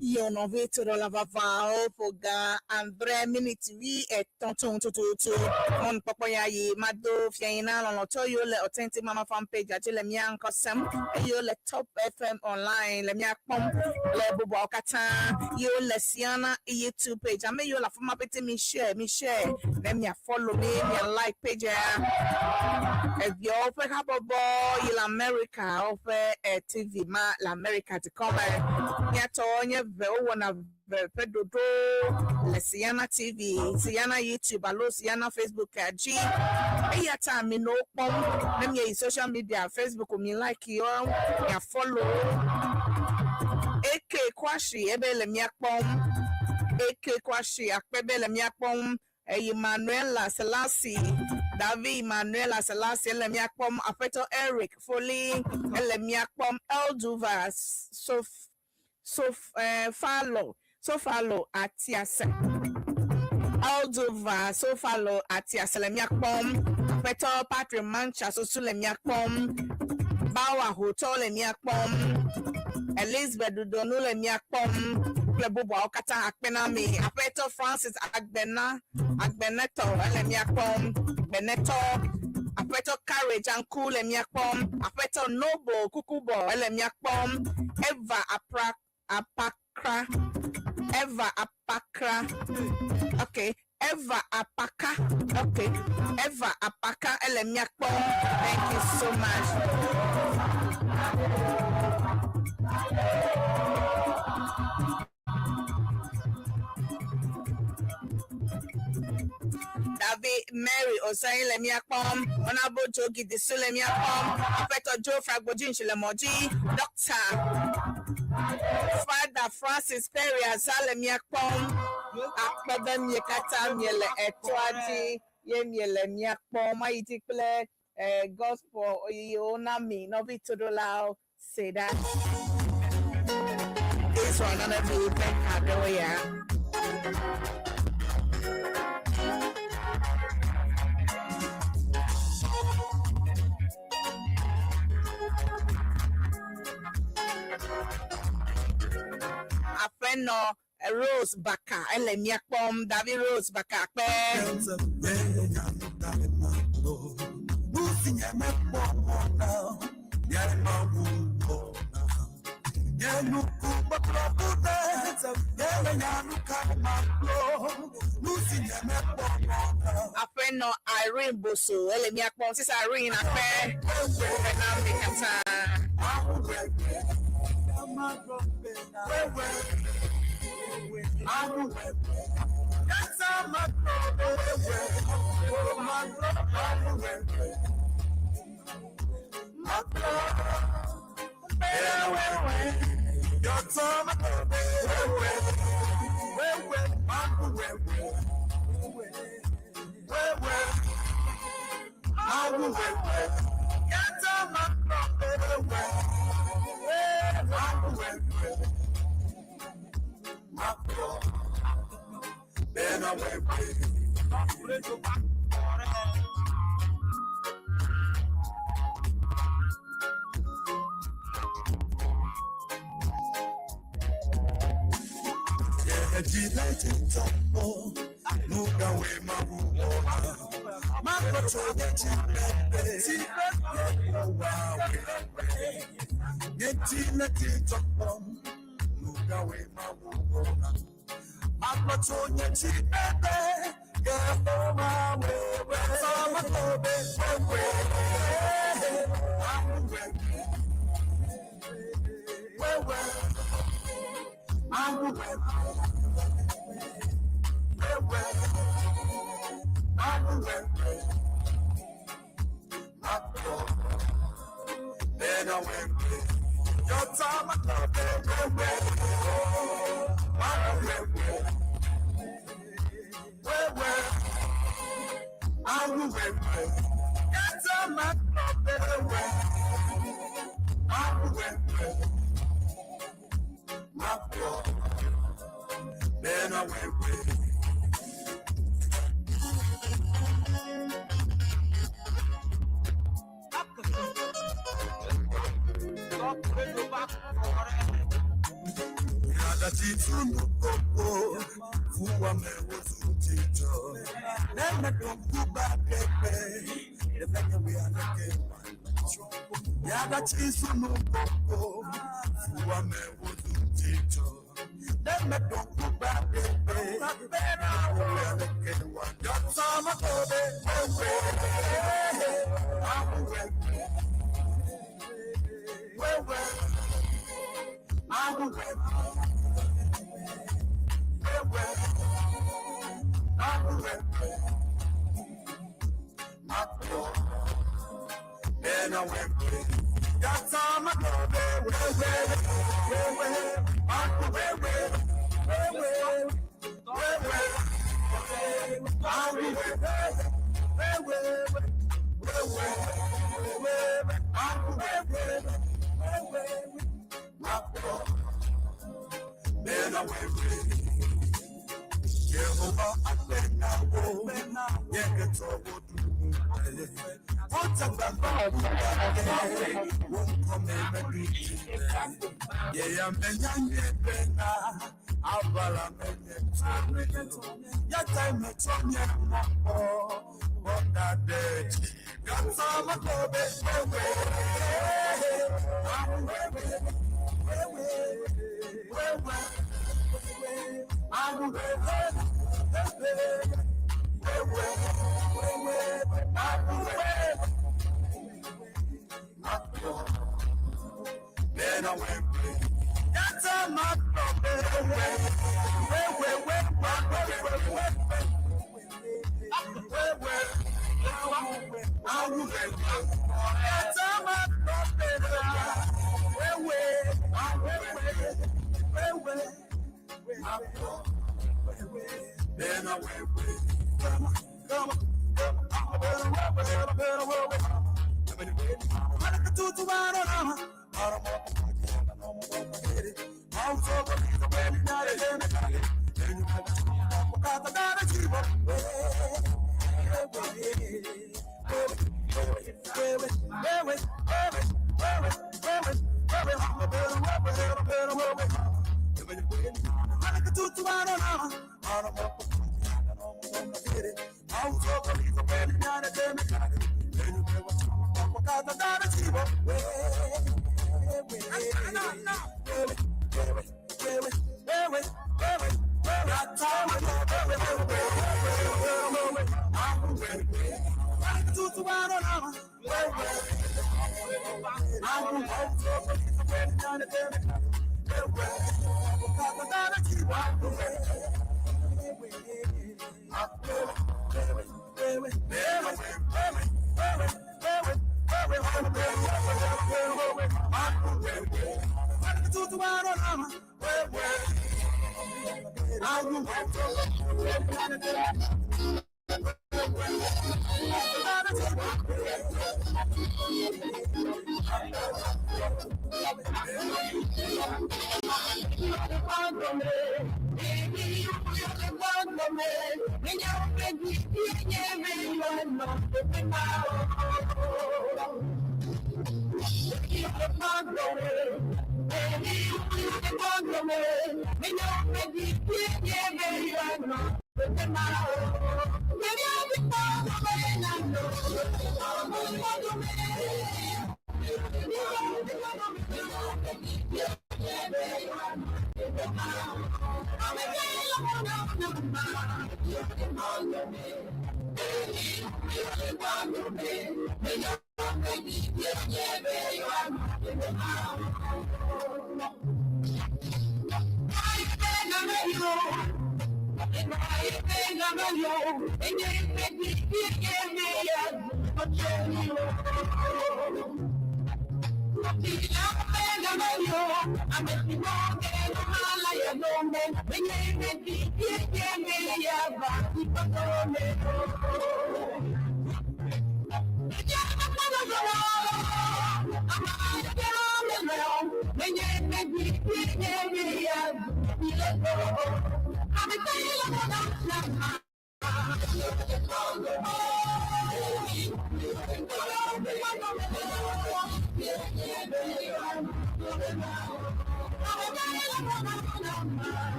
Io non vedo la vavao poga andre minute vi e tonton tutu on popoya yi mado fiena lo to yo le Authentic Mama fan page ati le mia nkosem yo le Top FM online le mia pom le bobo okata yo le Siana YouTube page ame yo la forma pete mi share le mia follow me like page e yo pe habobo yi la America ofe TV ma la America to come ya to onye wana pedodo le Siana TV, Siana YouTube, alo Siana Facebook G. Eya ta mi no pom, let me social media, Facebook mi like yo, ya follow. Eke kwashi ebe le mi akpom. Eke kwashi akpebe le mi akpom. Emmanuela Selassie, David Emmanuela Selassie le mi akpom. Apeto Eric Foley le mi akpom. Elduva Sofalo Atiase Aldova Sofalo Atiase le miakpom Peto Patrick Mancha so le miakpom Bawa Hotel le miakpom Elizabeth Dudonu le miakpom le bobo okata akpena mi Apeto Francis Agbeneto le miakpom Beneto Apeto Courage and Cool le miakpom Apeto Noble Kukubo le miakpom Eva Apakra, Eva Apakra, okay, Eva Apaka, okay, Eva Apaka, Elemiakpo, thank you so much. David Mary Osai Lemiakpom, Honorable Jogi Disu Lemiakpom, Apeto Joe Fragbojin Shilemoji, Doctor Father Francis Perry Azale Miakpom, Akpabem Yekata Miele Etwaji, Yemiele Miakpom, I declare gospel Oyona me, no be to the loud, say that. This one gonna be Pekadoya. Afeno Rose Baka, Elemiakpom, David Rose Baka, Afeno Irene Boso, Elemiakpom, Sister Irene, Afe,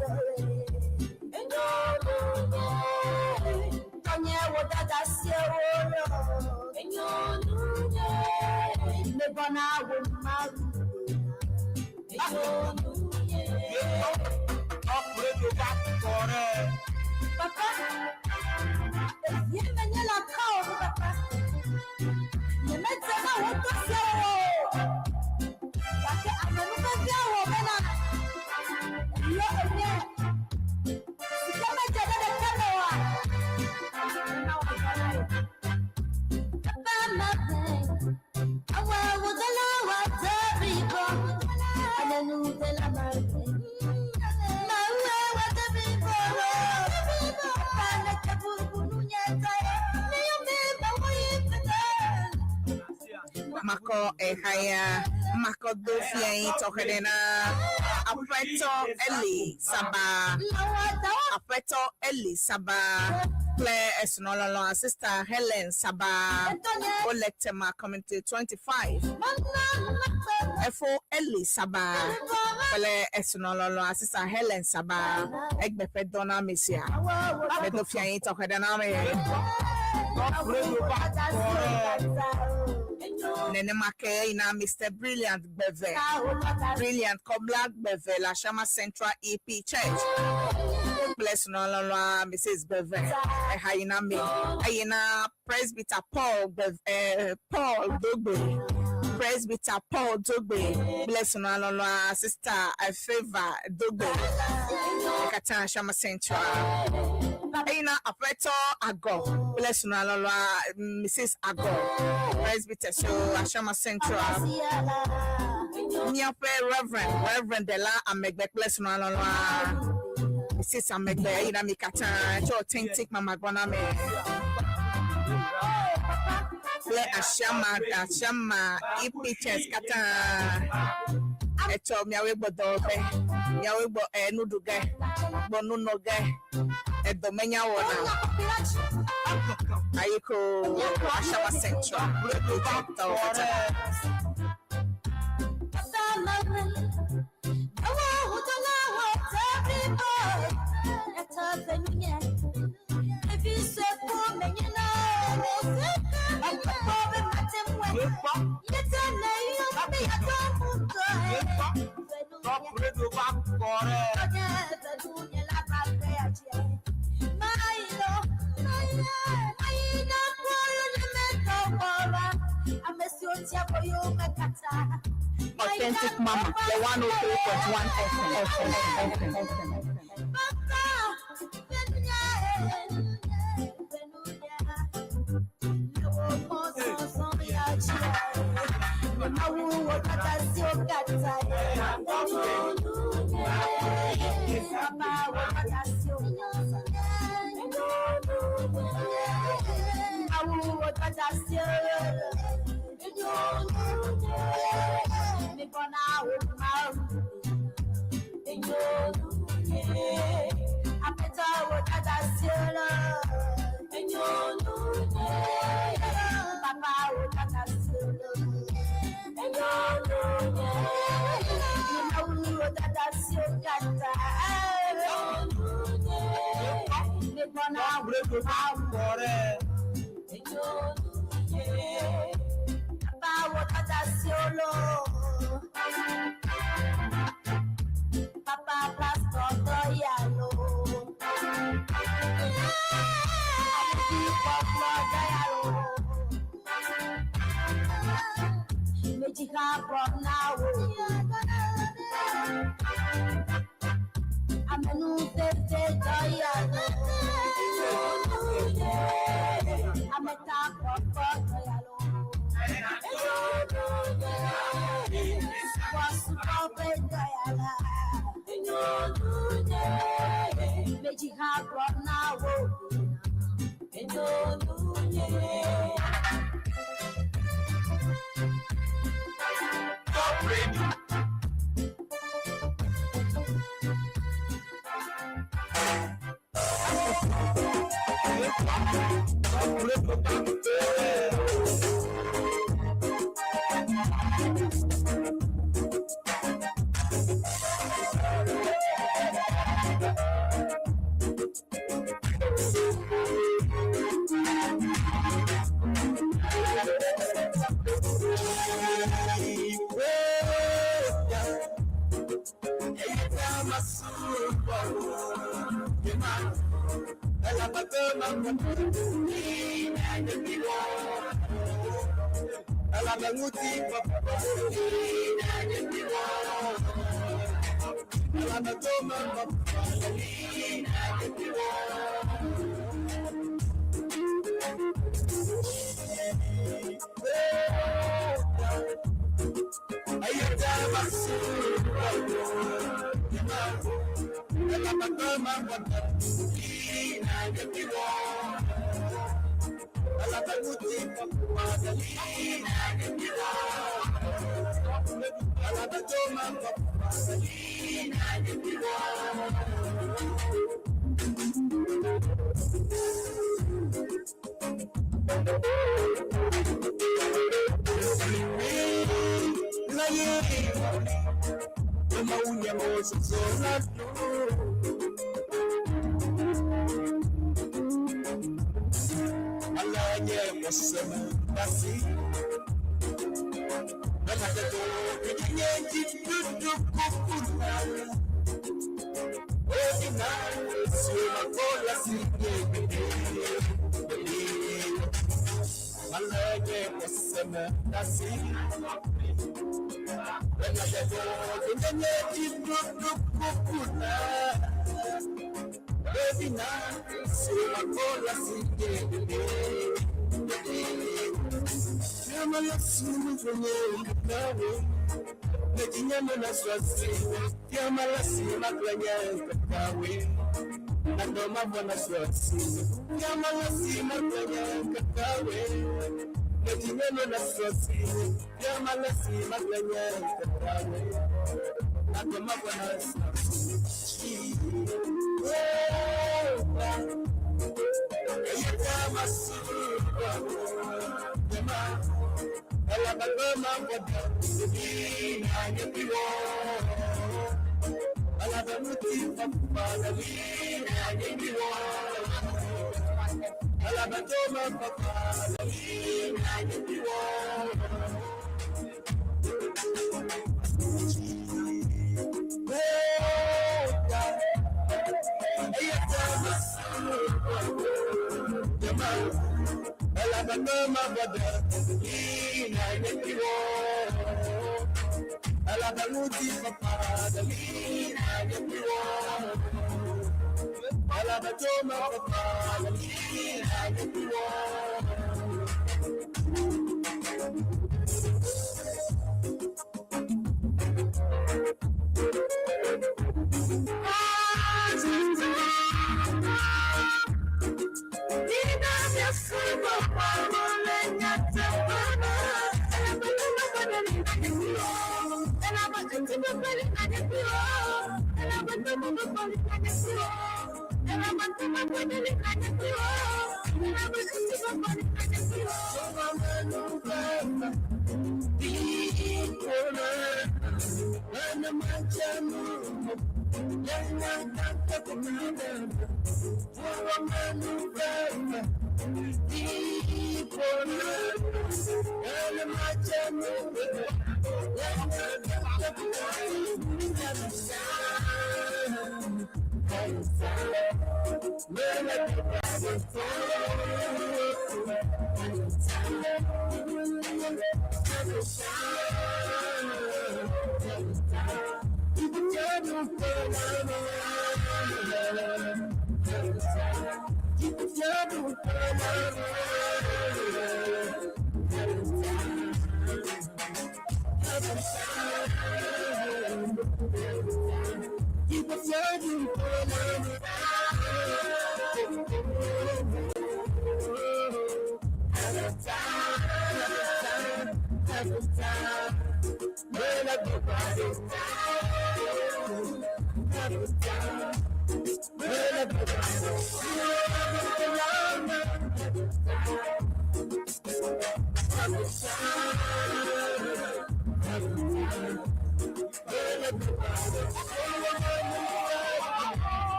Sorry. Mako ehaya mako dofia tokedena afeto eli saba ple esnololo sister Helen Saba Oletema community 25 efo eli Saba ple esnololo sister Helen Saba egbefe dona mesia me dofia tokedena me Nene make ina Mr. Brilliant Beve. Brilliant Koblag Beve, La Shama Central EP Church. Bless no Mrs. Beve. Haina me. Haina Presbyter Paul Beve, Paul Dogbe. Presbyter Paul Dogbe. Bless no Sister Favor Dogbe. Katana Shama Central. Aina Apeto Ago, bless no Mrs. Ago, Presbyter show Ashama Central. Niape Reverend Dela Amegbe bless no Mrs. Amegbe Ina Mikata, Cho Tintik Mama Gwana me. Ple Ashama Ipiches Kata. Echo miawe bodobe, miawe bo nuduge, bonunoge. Domenya wona ayiko Ashama Central Authentic Mama, the 103.1 FM.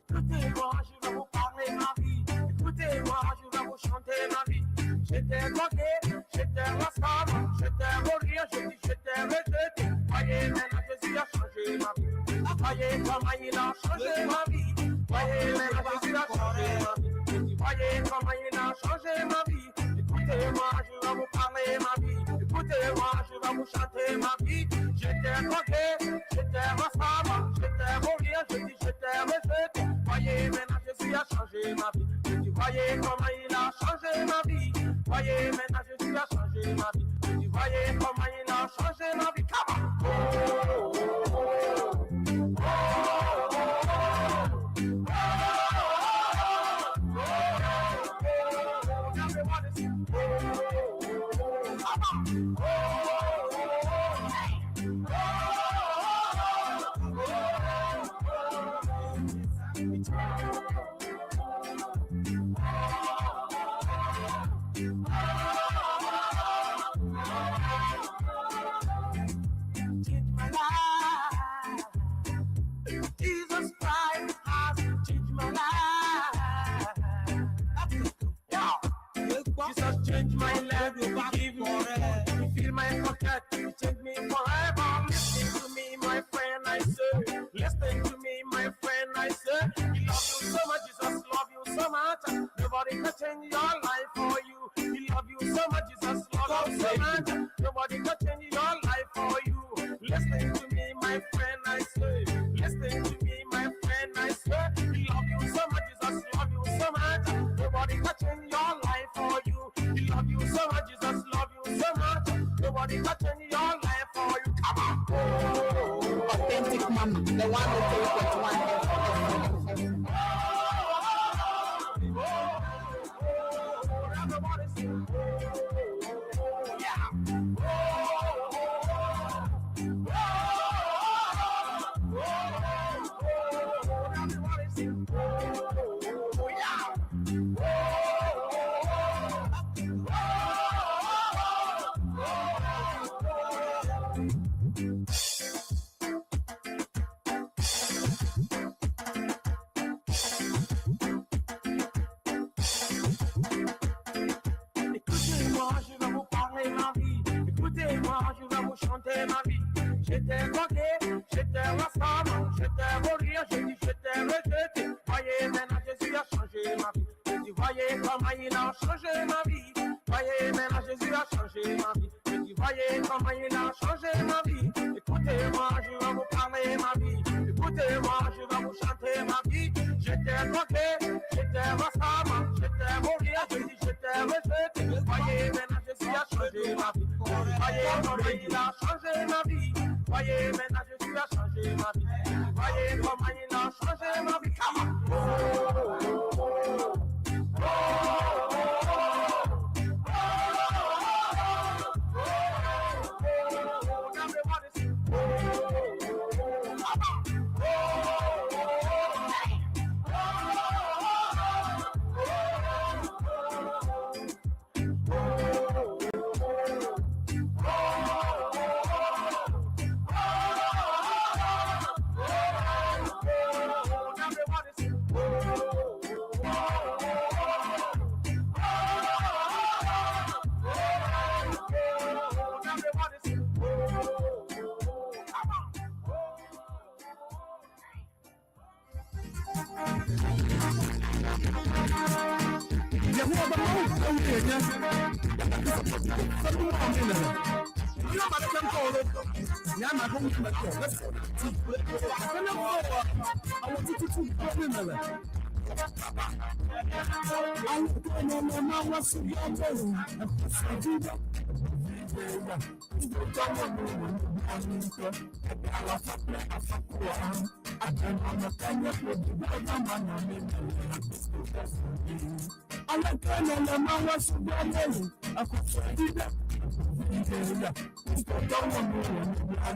Écoutez-moi, je vais vous parler ma vie. Écoutez-moi, je vais vous chanter ma vie. j'étais bloqué, j'étais rascal, j'étais rire, j'ai dit j'étais rejeté. Voyez, maintenant Jésus a changé ma vie. Voyez comment il a changé ma vie. Voyez, maintenant Jésus a changé ma vie. Voyez comment il a changé ma vie. Écoutez-moi, je vais vous parler ma vie. Écoutez-moi, je vais vous chanter ma vie. J'étais bloqué, j'étais rascal, j'étais rire, j'ai dit j'étais rejeté. Voyez, maintenant Jésus a changé ma vie. Voyez comment il a changé ma vie. Voyez, maintenant Jésus a changé ma vie. Voyez comment il a changé ma vie. Come Jesus Christ has changed my life. Jesus changed my life. You give me forever. You fill my pocket. You change me forever. Listen to me, my friend, I say. Listen to me, my friend, I say. He loves you so much. Jesus love you so much. Nobody can change your life for you. He love you so much. Jesus love you so much. Nobody can change your life for you. Listen to me, my friend, I say. Listen to me, my friend, I say. He love you so much. Jesus love you so much. Nobody can change your life for you. He love you so much. Jesus love you so much. Nobody can change your life for you. Come on. Authentic mom, the one who takes what one. Everybody sing. Yeah. Everybody sing. Écoutez-moi, je vais vous parler ma vie. Écoutez-moi, je vais vous chanter ma vie. J'étais bloqué, j'étais rascal, j'étais rire, j'ai dit j'étais rejeté. Voyez, maintenant Jésus a changé ma vie. J'ai dit, voyez comment il a changé ma vie. Voyez, maintenant Jésus a changé ma vie. J'ai dit, voyez comment il a changé ma vie. Écoutez-moi, je vais vous parler ma vie. Écoutez-moi, je vais vous chanter ma vie. J'étais bloqué, j'étais rascal, j'étais rire, j'ai dit j'étais rejeté. Voyez, maintenant Jésus a changé ma vie. Voyez comment il a changé ma vie. Voyez, maintenant Jésus a changé ma vie. Voyez comment il a changé ma vie. Come on. Everybody sing. Everybody sing. Everybody sing. Come on.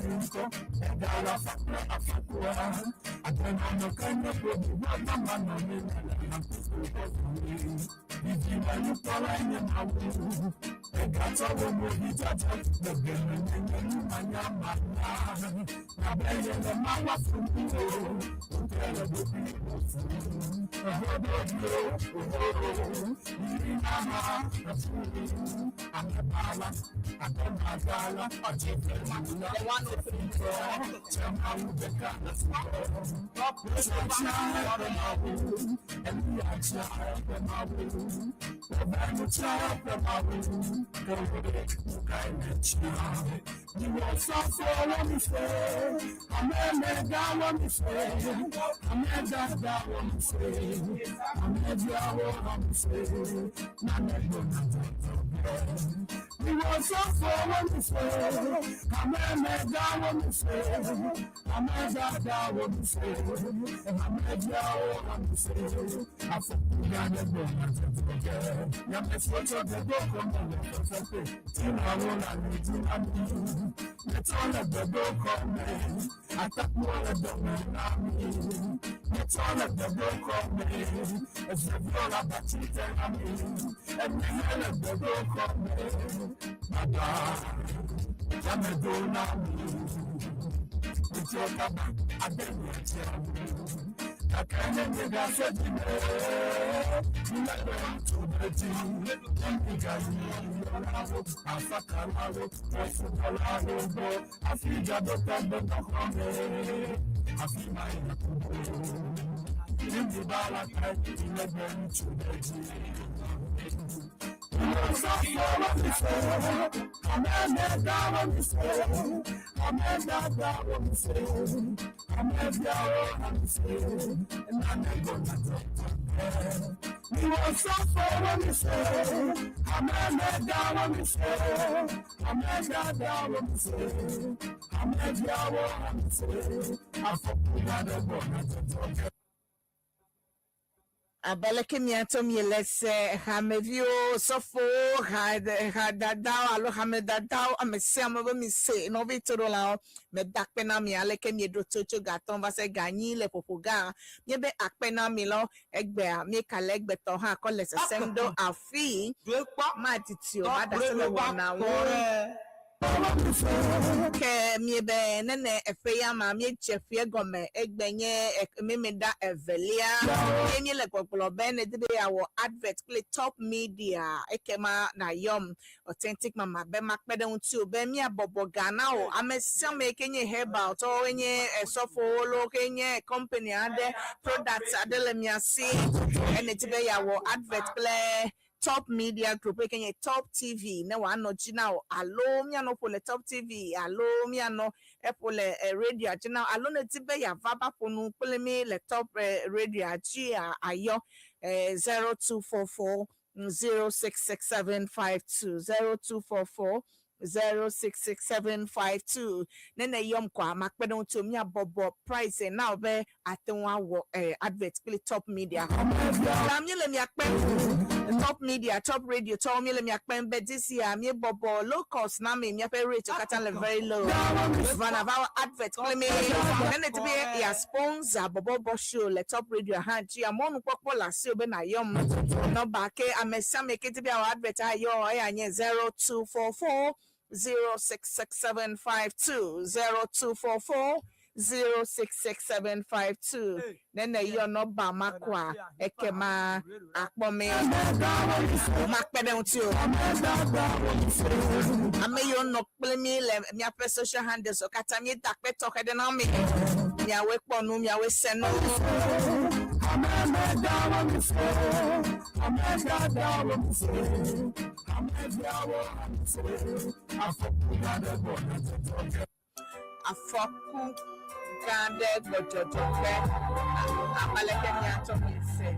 Abeleke miato mielese hamevio sofo hadadao alo hamedadao amese amebe mise no vitoro la me dakpena mi aleke mi dotocho gaton va se gagni le popoga mi be akpena mi lo egbe a mi kale egbe to ha ko le sesendo afi ma titio ma da se na wo ke miebe nene efeya ma mi chefie gome egbenye memeda evelia enye le kokolo ben edibe ya wo advert play top media ekema na yom authentic mama be makpede unti obe mi abobo Ghana o amesiam ekenye herbal to enye esofo lo kenye company ade products adele mi asi enetibe ya wo advert play Top Media Group, making Top TV. No one no now. Allo me no pole Top TV. Allo me no epole radio. Now allo ne tibe ya vaba ponu pole me le Top radio. Gia ayo 0244 066752 0244 066752 nene yom kwa makpedo to me bobo price now be atenwa wo advert play Top Media lamile mi akpen Top Media Top Radio to me le mi akpen be this year me bobo low cost na me pay rate to cut very low van our advert play me nene to be ya sponsor Borborbor show le Top Radio hand ji amonu popo la si obe na yom no back amesa make it be our advert ayo anya 0244 066752 0244 066752 then you no ba makwa ekema akpome makpede unti o ame yo no play me le mi apre social handles o kata mi dakpe talk de na me mi awe ponu mi awe seno afoku gande gojojope amaleke mi ato mi se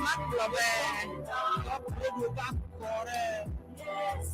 Maglobe yes.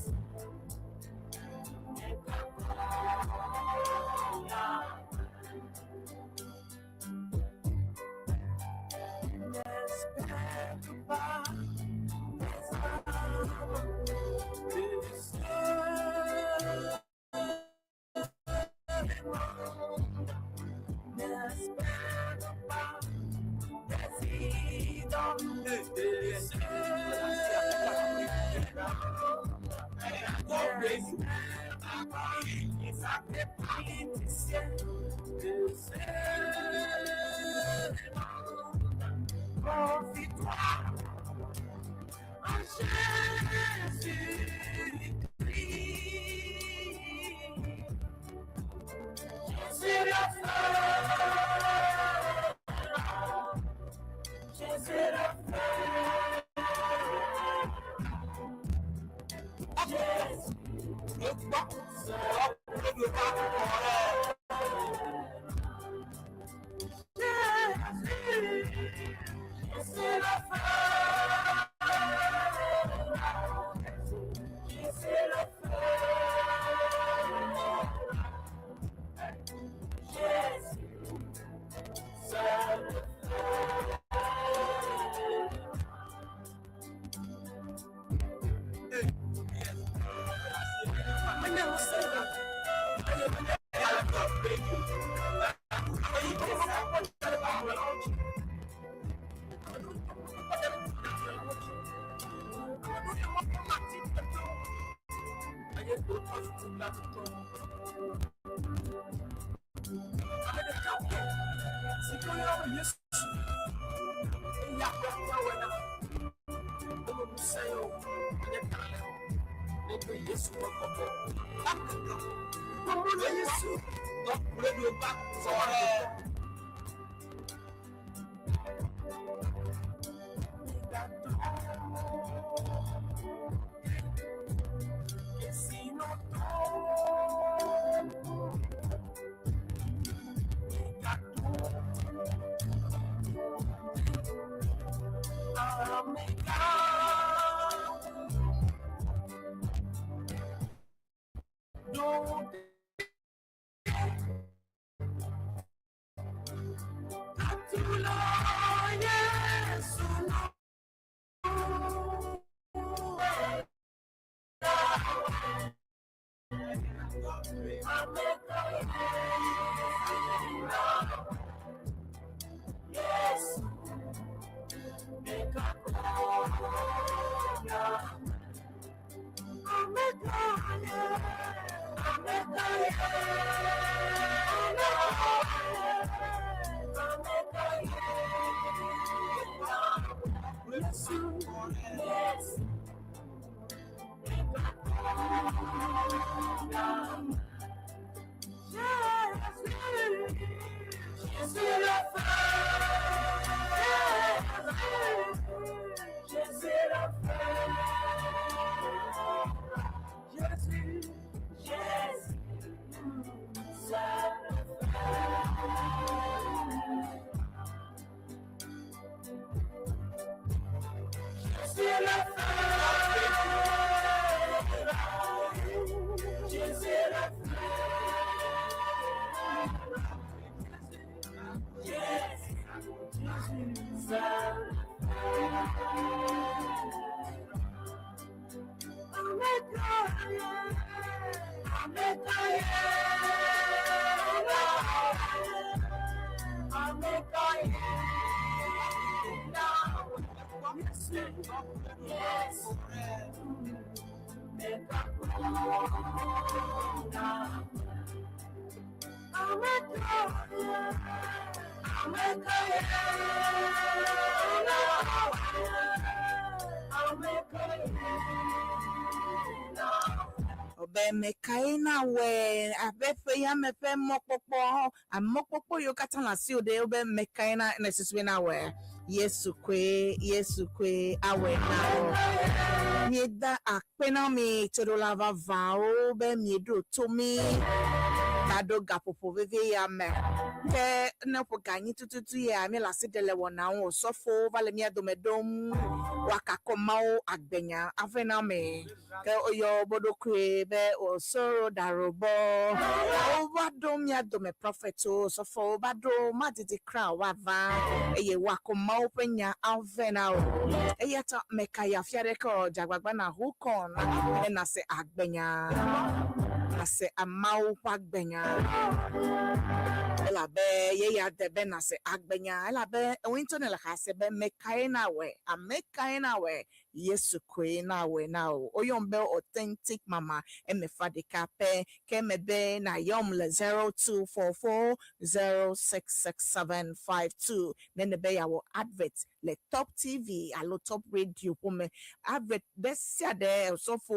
Mekaina we abefe ya mepe mokpopo amokpopo yo katana si ode obe mekaina nesiswe na we Yesu kwe awe na Nieda akpena mi todolava vao be miedo tomi Tado gapopo veve ya me Ke nepo ganyi tututu ya mi la sidele wana o sofo vale mi adomedom wakakomao agbenya avena me Ke oyo bodo kwe be o soro darobo Obado mi adome profeto sofo obado madidi kra wava Eye wakomao penya avena o Eye ta mekaya fiareko jagwagba na hukon Ena se agbenya Ase amau pagbenya ela be ye ya de be na se agbenya ela be winto ne la ka se be mekaina we a mekaina we yesu kwe na we na o oyombe authentic mama e me fadika pe ke me be na yom le 0244066752 then the be ya wo advert le top tv alo top radio pome advert besia de so fo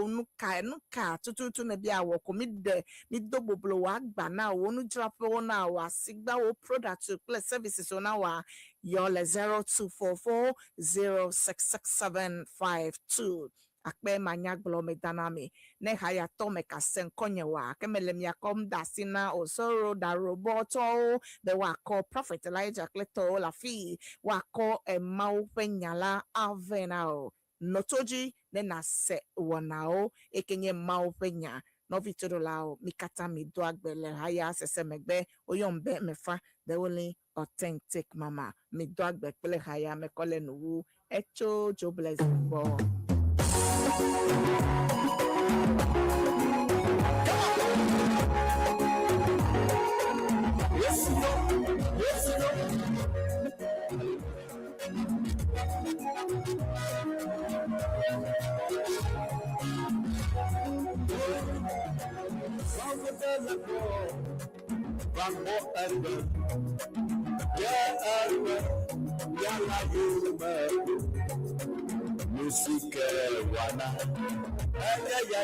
nuka tutu na bia wo komide mi doboblo wa gba na wo nu drapo na wa sigba wo product plus services na wa yo le 0244066752 akpe manya glo me danami ne haya to me kasen konye wa kemele mi akom dasina osoro da roboto be wa ko prophet Elijah kleto la fi wa ko e mau penyala avenao notoji ne na se wanao ekenye mau penya no vitoro lao mikata mi doagbele haya sese megbe oyombe mefa the only authentic mama mi doagbe pele haya me kole nuwu echo jobless bo. Yes, no. Yes, no. Music wana ya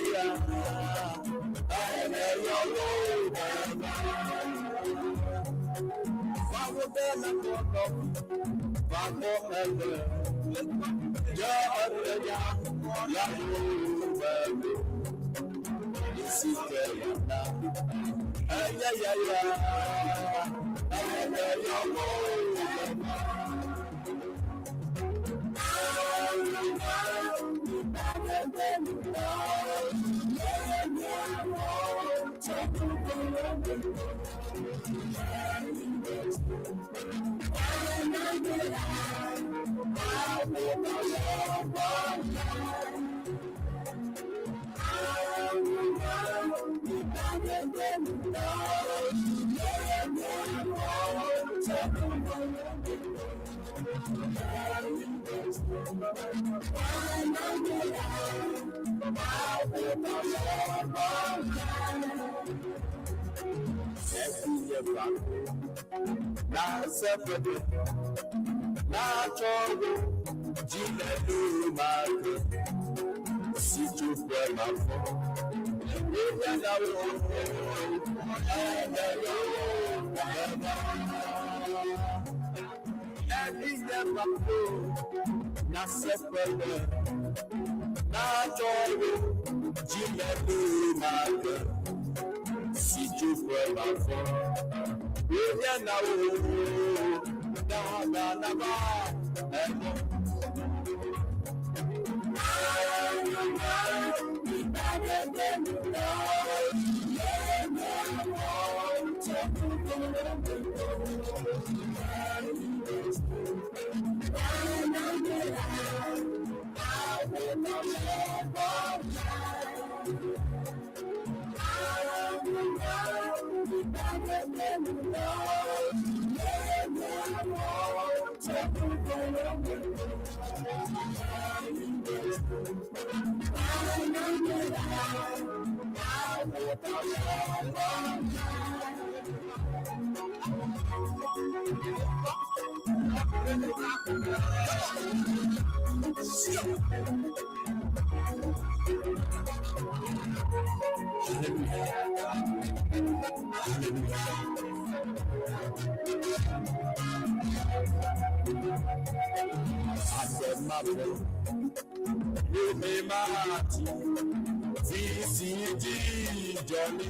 na separate na chogo jiledu mago si tu fue ma fo ya la wo na separate na chogo jiledu mago si tu fue ma fo ya la wo Johnny,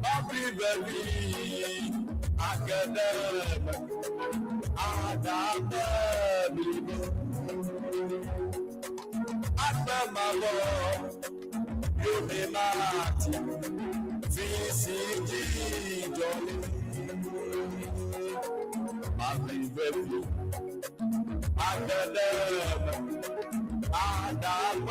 Happy baby, academic, Adam, Adamabo, you be mad, VCG, Johnny, Happy baby, academic, Adam,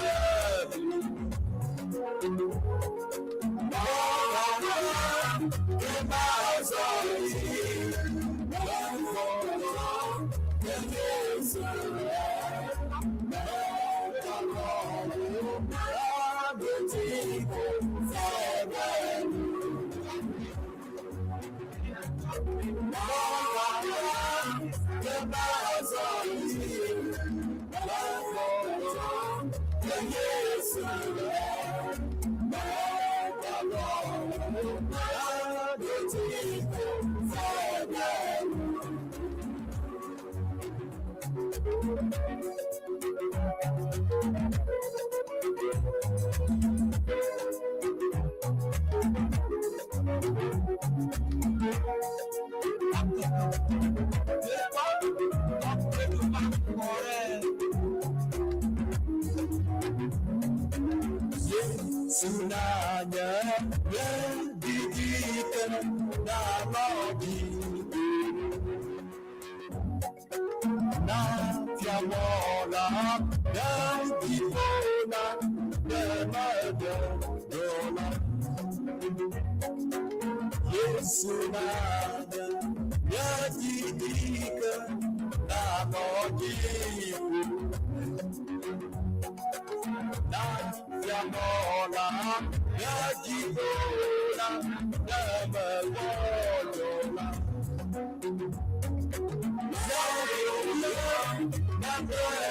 Sunanya mendidikan nalagi Nafiamola dan dipona Demada dola Yesunanya mendidikan nalagi Nafiamola Yajibona Namawodola Yayola Namawodola